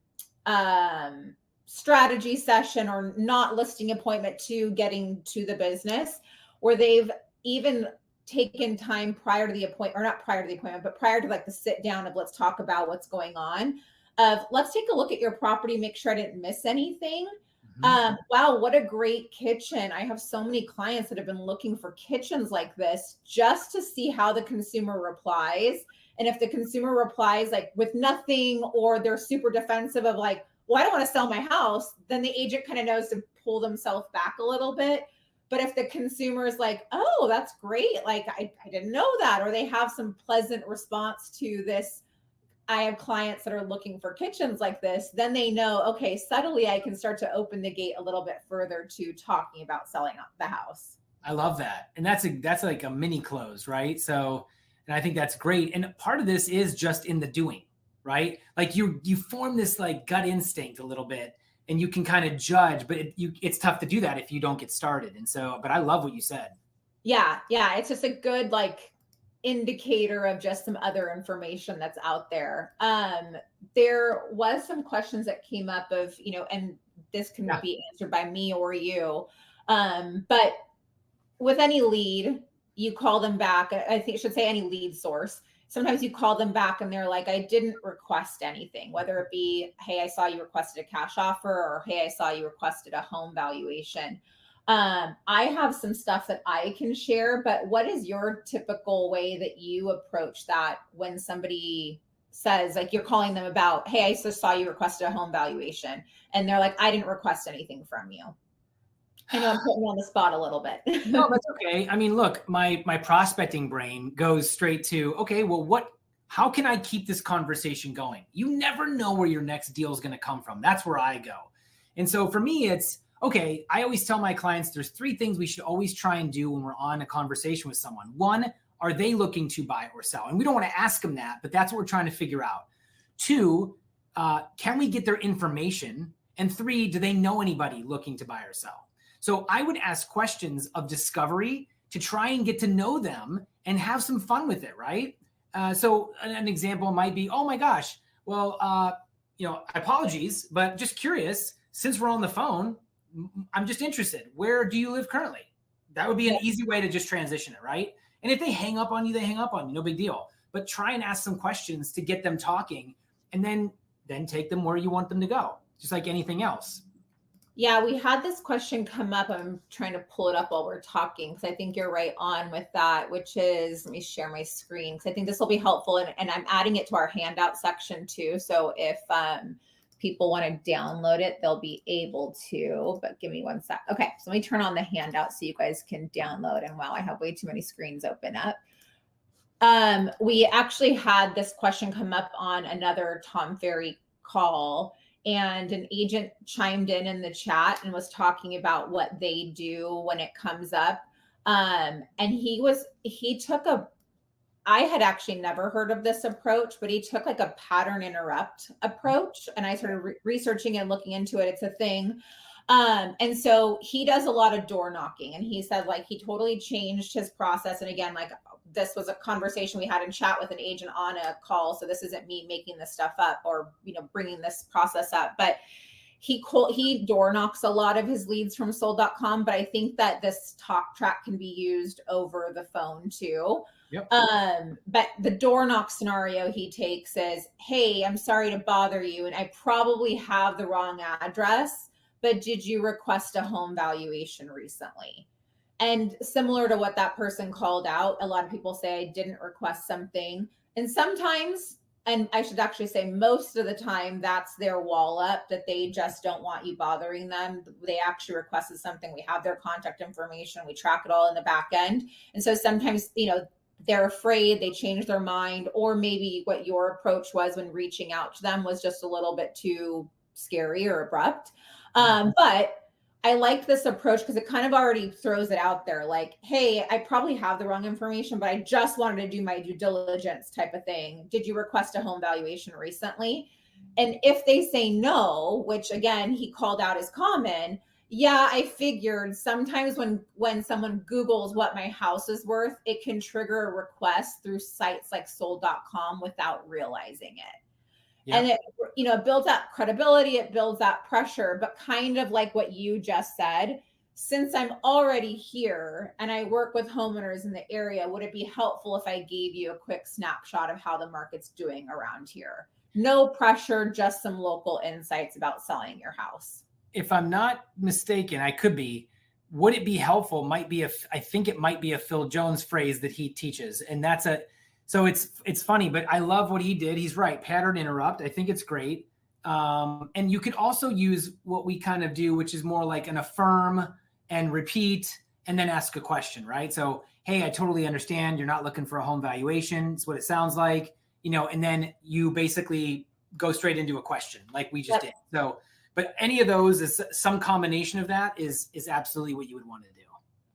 strategy session or not listing appointment to getting to the business, where they've even taken time prior to the appointment, or not prior to the appointment, but prior to like the sit down of let's talk about what's going on, of let's take a look at your property, make sure I didn't miss anything. Wow, what a great kitchen. I have so many clients that have been looking for kitchens like this just to see how the consumer replies. And if the consumer replies like with nothing, or they're super defensive of like, well, I don't want to sell my house, then the agent kind of knows to pull themselves back a little bit. But if the consumer is like, oh, that's great, like I didn't know that, or they have some pleasant response to this, I have clients that are looking for kitchens like this, then they know, okay, subtly I can start to open the gate a little bit further to talking about selling the house. I love that. And that's like a mini close, right? So, and I think that's great. And part of this is just in the doing, right? Like you form this like gut instinct a little bit, and you can kind of judge, but it's tough to do that if you don't get started. And so, but I love what you said. Yeah. It's just a good like indicator of just some other information that's out there. There was some questions that came up of, and this can be answered by me or you. But with any lead, you call them back. I think I should say any lead source. Sometimes you call them back and they're like, I didn't request anything, whether it be, hey, I saw you requested a cash offer, or hey, I saw you requested a home valuation. I have some stuff that I can share, but what is your typical way that you approach that when somebody says, like, you're calling them about, hey, I just saw you requested a home valuation, and they're like, I didn't request anything from you. I know I'm putting you on the spot a little bit. No, that's okay. I mean, look, my prospecting brain goes straight to, okay, well, how can I keep this conversation going? You never know where your next deal is going to come from. That's where I go. And so for me, it's, okay, I always tell my clients there's 3 things we should always try and do when we're on a conversation with someone. 1, are they looking to buy or sell? And we don't want to ask them that, but that's what we're trying to figure out. 2, can we get their information? And 3, do they know anybody looking to buy or sell? So I would ask questions of discovery to try and get to know them and have some fun with it, right? So an example might be, oh my gosh, well, apologies, but just curious, since we're on the phone, I'm just interested. Where do you live currently? That would be an easy way to just transition it, right? And if they hang up on you, they hang up on you, no big deal. But try and ask some questions to get them talking, and then take them where you want them to go, just like anything else. Yeah, we had this question come up. I'm trying to pull it up while we're talking, because I think you're right on with that, which is, let me share my screen, because I think this will be helpful. And I'm adding it to our handout section too. So if people want to download it, they'll be able to, but give me 1 sec. Okay, so let me turn on the handout so you guys can download. And wow, I have way too many screens open up. We actually had this question come up on another Tom Ferry call, and an agent chimed in the chat and was talking about what they do when it comes up. And he took I had actually never heard of this approach, but he took like a pattern interrupt approach, and I started researching and looking into it. It's a thing. And so he does a lot of door knocking, and he said like he totally changed his process. And again, like this was a conversation we had in chat with an agent on a call. So this isn't me making this stuff up or, bringing this process up, but he door knocks a lot of his leads from sold.com. But I think that this talk track can be used over the phone too. Yep. But the door knock scenario he takes is, hey, I'm sorry to bother you, and I probably have the wrong address, but did you request a home valuation recently? And similar to what that person called out, a lot of people say I didn't request something. And sometimes, and I should actually say most of the time, that's their wall up, that they just don't want you bothering them. They actually requested something. We have their contact information. We track it all in the back end. And so sometimes, they're afraid, they change their mind, or maybe what your approach was when reaching out to them was just a little bit too scary or abrupt. But I like this approach because it kind of already throws it out there like, hey, I probably have the wrong information, but I just wanted to do my due diligence type of thing. Did you request a home valuation recently? And if they say no, which again, he called out as common, yeah, I figured sometimes when someone Googles what my house is worth, it can trigger a request through sites like sold.com without realizing it. Yeah. And it builds that credibility, it builds that pressure, but kind of like what you just said, since I'm already here and I work with homeowners in the area, would it be helpful if I gave you a quick snapshot of how the market's doing around here? No pressure, just some local insights about selling your house. If I'm not mistaken, I could be. Would it be helpful? I think it might be a Phil Jones phrase that he teaches. And so it's funny, but I love what he did. He's right. Pattern interrupt. I think it's great. And you could also use what we kind of do, which is more like an affirm and repeat and then ask a question, right? So, hey, I totally understand. You're not looking for a home valuation. It's what it sounds like, and then you basically go straight into a question like we just did. So, but any of those is some combination of that is absolutely what you would want to do.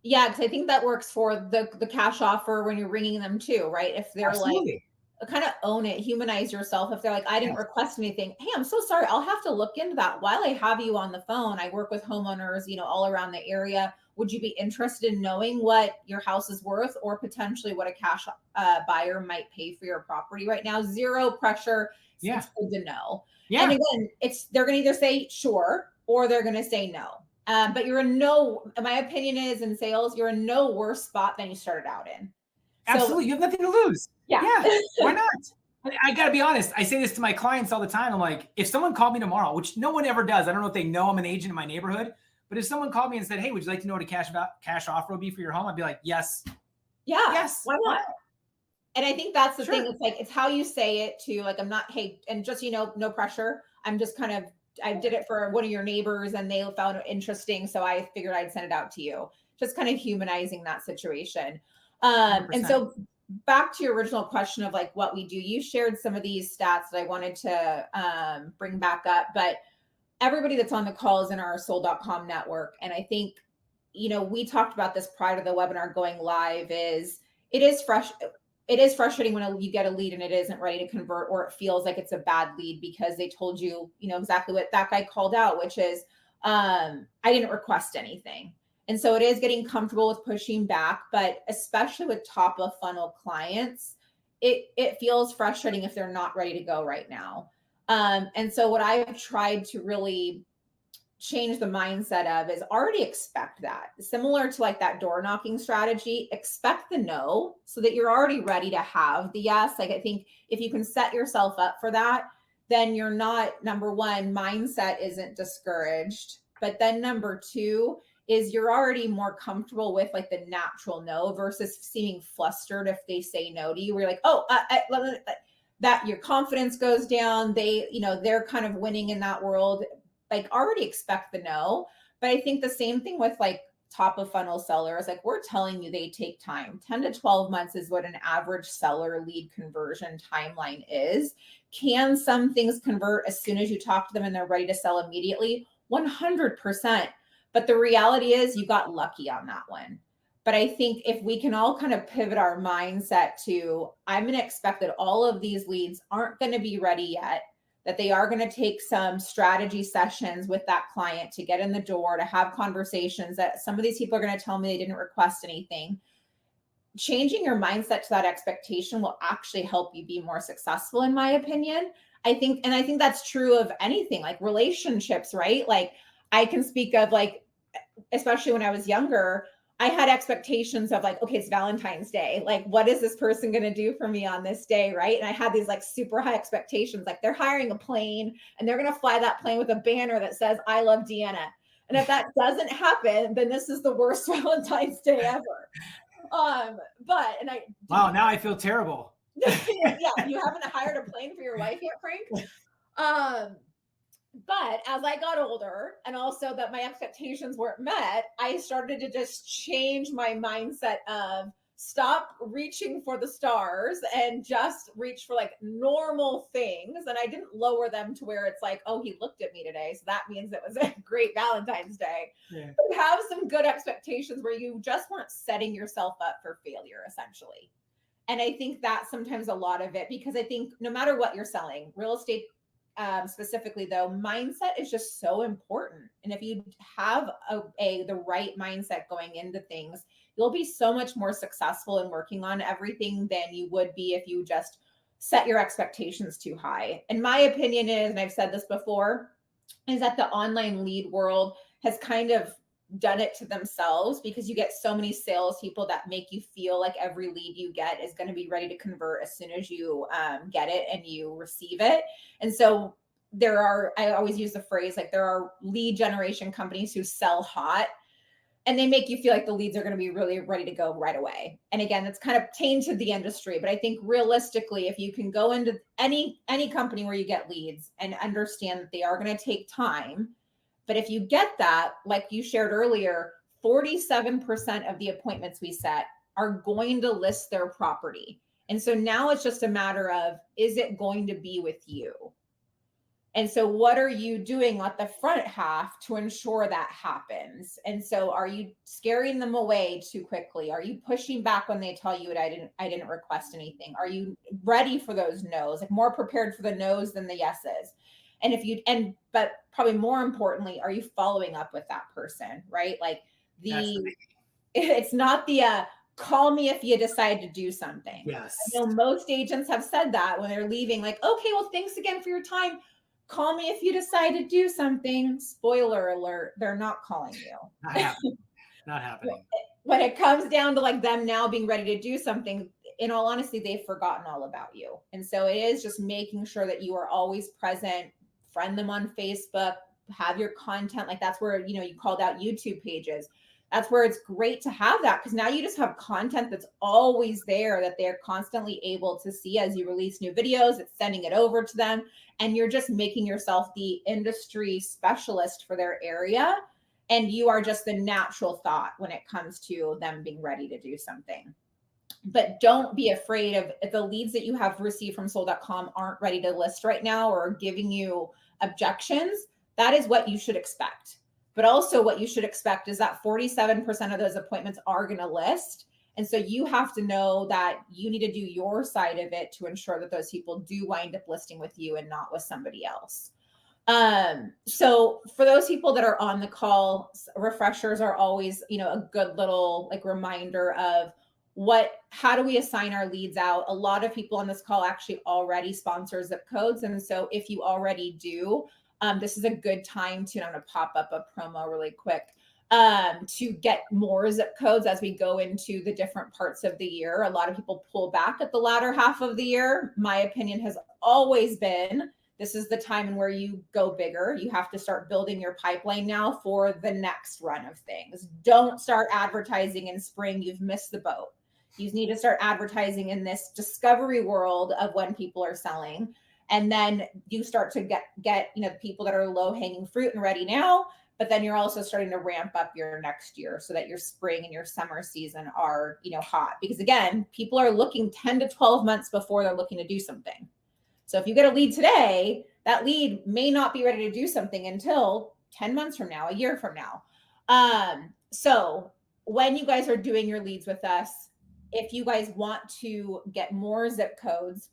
Yeah, because I think that works for the cash offer when you're ringing them too, right? If they're Absolutely. like, kind of own it, humanize yourself. If they're like, I didn't request anything. Hey, I'm so sorry. I'll have to look into that. While I have you on the phone, I work with homeowners, all around the area. Would you be interested in knowing what your house is worth or potentially what a cash buyer might pay for your property right now? Zero pressure. Yeah. It's good to know. Yeah. And again, they're going to either say sure or they're going to say no. But my opinion is in sales, you're in no worse spot than you started out in. Absolutely. You have nothing to lose. Yeah. Why not? I got to be honest. I say this to my clients all the time. I'm like, if someone called me tomorrow, which no one ever does, I don't know if they know I'm an agent in my neighborhood, but if someone called me and said, hey, would you like to know what a cash offer would be for your home? I'd be like, yes. Yeah. Yes. Why not? And I think that's the thing. It's like, it's how you say it to like, I'm not, hey, and just, no pressure. I'm just I did it for one of your neighbors and they found it interesting. So I figured I'd send it out to you. Just kind of humanizing that situation. And so back to your original question of like what we do, you shared some of these stats that I wanted to bring back up, but everybody that's on the call is in our sold.com network. And I think, we talked about this prior to the webinar going live it is frustrating when you get a lead and it isn't ready to convert, or it feels like it's a bad lead because they told you, exactly what that guy called out, which is, I didn't request anything. And so it is getting comfortable with pushing back, but especially with top of funnel clients, it feels frustrating if they're not ready to go right now. And so what I've tried to really change the mindset of is already expect that. Similar to like that door knocking strategy, expect the no so that you're already ready to have the yes. Like I think if you can set yourself up for that, then you're not, number one, mindset isn't discouraged. But then number two is you're already more comfortable with like the natural no versus seeming flustered if they say no to you. Where you're like, oh, that your confidence goes down. They're kind of winning in that world. Like already expect the no. But I think the same thing with like top of funnel sellers, like we're telling you they take time. 10 to 12 months is what an average seller lead conversion timeline is. Can some things convert as soon as you talk to them and they're ready to sell immediately? 100%. But the reality is you got lucky on that one. But I think if we can all kind of pivot our mindset to, I'm going to expect that all of these leads aren't going to be ready yet, that they are going to take some strategy sessions with that client to get in the door, to have conversations, that some of these people are going to tell me they didn't request anything. Changing your mindset to that expectation will actually help you be more successful, in my opinion. I think that's true of anything, like relationships, right? Like I can speak of like, especially when I was younger, I had expectations of like, okay, it's Valentine's Day. Like, what is this person going to do for me on this day? Right. And I had these like super high expectations. Like they're hiring a plane and they're going to fly that plane with a banner that says, I love Deanna. And if that doesn't happen, then this is the worst Valentine's Day ever. Wow, now I feel terrible. Yeah, you haven't hired a plane for your wife yet, Frank? But as I got older and also that my expectations weren't met, I started to just change my mindset of stop reaching for the stars and just reach for like normal things. And I didn't lower them to where it's like, oh, he looked at me today, so that means it was a great Valentine's Day. Yeah. But have some good expectations where you just weren't setting yourself up for failure, essentially. And I think that's sometimes a lot of it, because I think no matter what you're selling, real estate specifically though, mindset is just so important. And if you have the right mindset going into things, you'll be so much more successful in working on everything than you would be if you just set your expectations too high. And my opinion is, and I've said this before, is that the online lead world has kind of done it to themselves, because you get so many salespeople that make you feel like every lead you get is going to be ready to convert as soon as you get it and you receive it. And so I always use the phrase, like, there are lead generation companies who sell hot, and they make you feel like the leads are going to be really ready to go right away. And again, that's kind of tainted the industry. But I think realistically, if you can go into any company where you get leads and understand that they are going to take time, but if you get that, like you shared earlier, 47% of the appointments we set are going to list their property. And so now it's just a matter of, is it going to be with you? And so what are you doing at the front half to ensure that happens? And so are you scaring them away too quickly? Are you pushing back when they tell you I didn't request anything? Are you ready for those no's, like more prepared for the no's than the yeses? But probably more importantly, are you following up with that person, right? Like it's not the call me if you decide to do something. Yes. I know most agents have said that when they're leaving, like, okay, well, thanks again for your time. Call me if you decide to do something. Spoiler alert, they're not calling you. Not happening. When it comes down to like them now being ready to do something, in all honesty, they've forgotten all about you. And so it is just making sure that you are always present, friend them on Facebook, have your content. Like, that's where, you called out YouTube pages. That's where it's great to have that, because now you just have content that's always there that they're constantly able to see as you release new videos. It's sending it over to them, and you're just making yourself the industry specialist for their area. And you are just the natural thought when it comes to them being ready to do something. But don't be afraid of, if the leads that you have received from sold.com aren't ready to list right now or giving you objections. That is what you should expect. But also what you should expect is that 47% of those appointments are going to list. And so you have to know that you need to do your side of it to ensure that those people do wind up listing with you and not with somebody else. So for those people that are on the call, refreshers are always, a good little like reminder of how do we assign our leads out? A lot of people on this call actually already sponsor zip codes. And so if you already do, this is a good time to, I'm going to pop up a promo really quick, to get more zip codes as we go into the different parts of the year. A lot of people pull back at the latter half of the year. My opinion has always been, this is the time in where you go bigger. You have to start building your pipeline now for the next run of things. Don't start advertising in spring. You've missed the boat. You need to start advertising in this discovery world of when people are selling. And then you start to get people that are low hanging fruit and ready now, but then you're also starting to ramp up your next year so that your spring and your summer season are, hot. Because again, people are looking 10 to 12 months before they're looking to do something. So if you get a lead today, that lead may not be ready to do something until 10 months from now, a year from now. So when you guys are doing your leads with us, if you guys want to get more zip codes,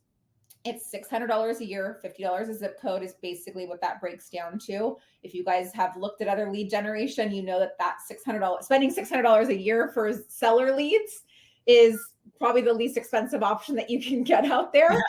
it's $600 a year, $50 a zip code is basically what that breaks down to. If you guys have looked at other lead generation, you know that $600, spending $600 a year for seller leads is probably the least expensive option that you can get out there.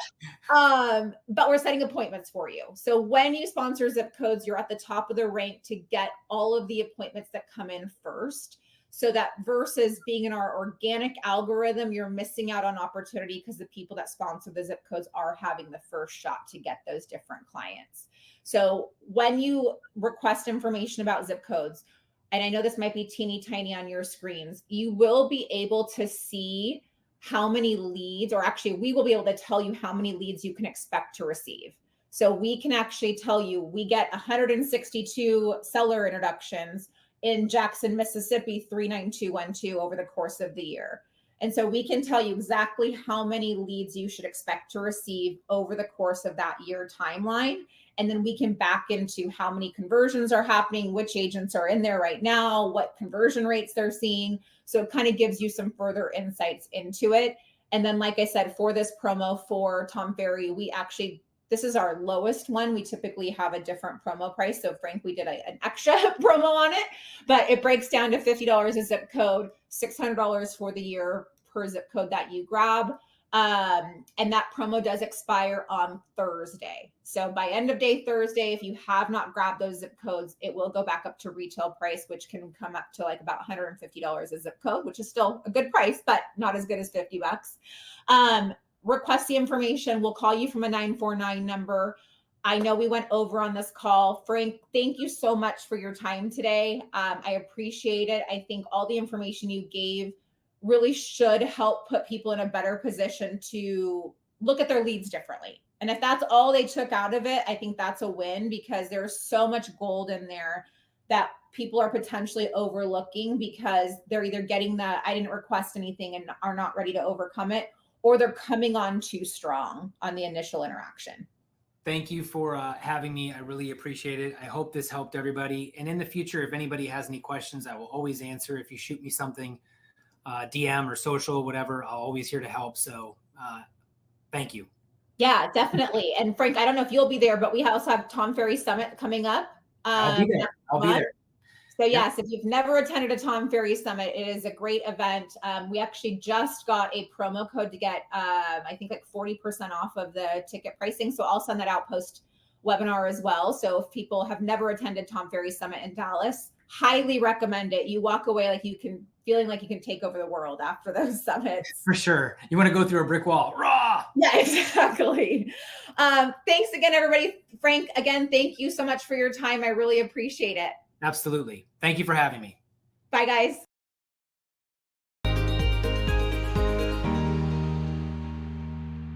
But we're setting appointments for you. So when you sponsor zip codes, you're at the top of the rank to get all of the appointments that come in first. So that versus being in our organic algorithm, you're missing out on opportunity because the people that sponsor the zip codes are having the first shot to get those different clients. So when you request information about zip codes, and I know this might be teeny tiny on your screens, you will be able to see how many leads, or actually we will be able to tell you how many leads you can expect to receive. So we can actually tell you, we get 162 seller introductions in Jackson, Mississippi, 39212 over the course of the year. And so we can tell you exactly how many leads you should expect to receive over the course of that year timeline. And then we can back into how many conversions are happening, which agents are in there right now, what conversion rates they're seeing. So it kind of gives you some further insights into it. And then, like I said, for this promo for Tom Ferry, this is our lowest one. We typically have a different promo price. So Frank, we did an extra promo on it, but it breaks down to $50 a zip code, $600 for the year per zip code that you grab. And that promo does expire on Thursday. So by end of day Thursday, if you have not grabbed those zip codes, it will go back up to retail price, which can come up to like about $150 a zip code, which is still a good price, but not as good as 50 bucks. Request the information. We'll call you from a 949 number. I know we went over on this call. Frank, thank you so much for your time today. I appreciate it. I think all the information you gave really should help put people in a better position to look at their leads differently. And if that's all they took out of it, I think that's a win, because there's so much gold in there that people are potentially overlooking because they're either getting that I didn't request anything and are not ready to overcome it, or they're coming on too strong on the initial interaction. Thank you for having me. I really appreciate it. I hope this helped everybody. And in the future, if anybody has any questions, I will always answer. If you shoot me something, DM or social, whatever, I'll always here to help. So thank you. Yeah, definitely. And Frank, I don't know if you'll be there, but we also have Tom Ferry Summit coming up. I'll be there. I'll be there. So yes, if you've never attended a Tom Ferry Summit, it is a great event. We actually just got a promo code to get, I think like 40% off of the ticket pricing. So I'll send that out post webinar as well. So if people have never attended Tom Ferry Summit in Dallas, highly recommend it. You walk away like feeling like you can take over the world after those summits. For sure. You want to go through a brick wall. Raw. Yeah, exactly. Thanks again, everybody. Frank, again, thank you so much for your time. I really appreciate it. Absolutely. Thank you for having me. Bye, guys.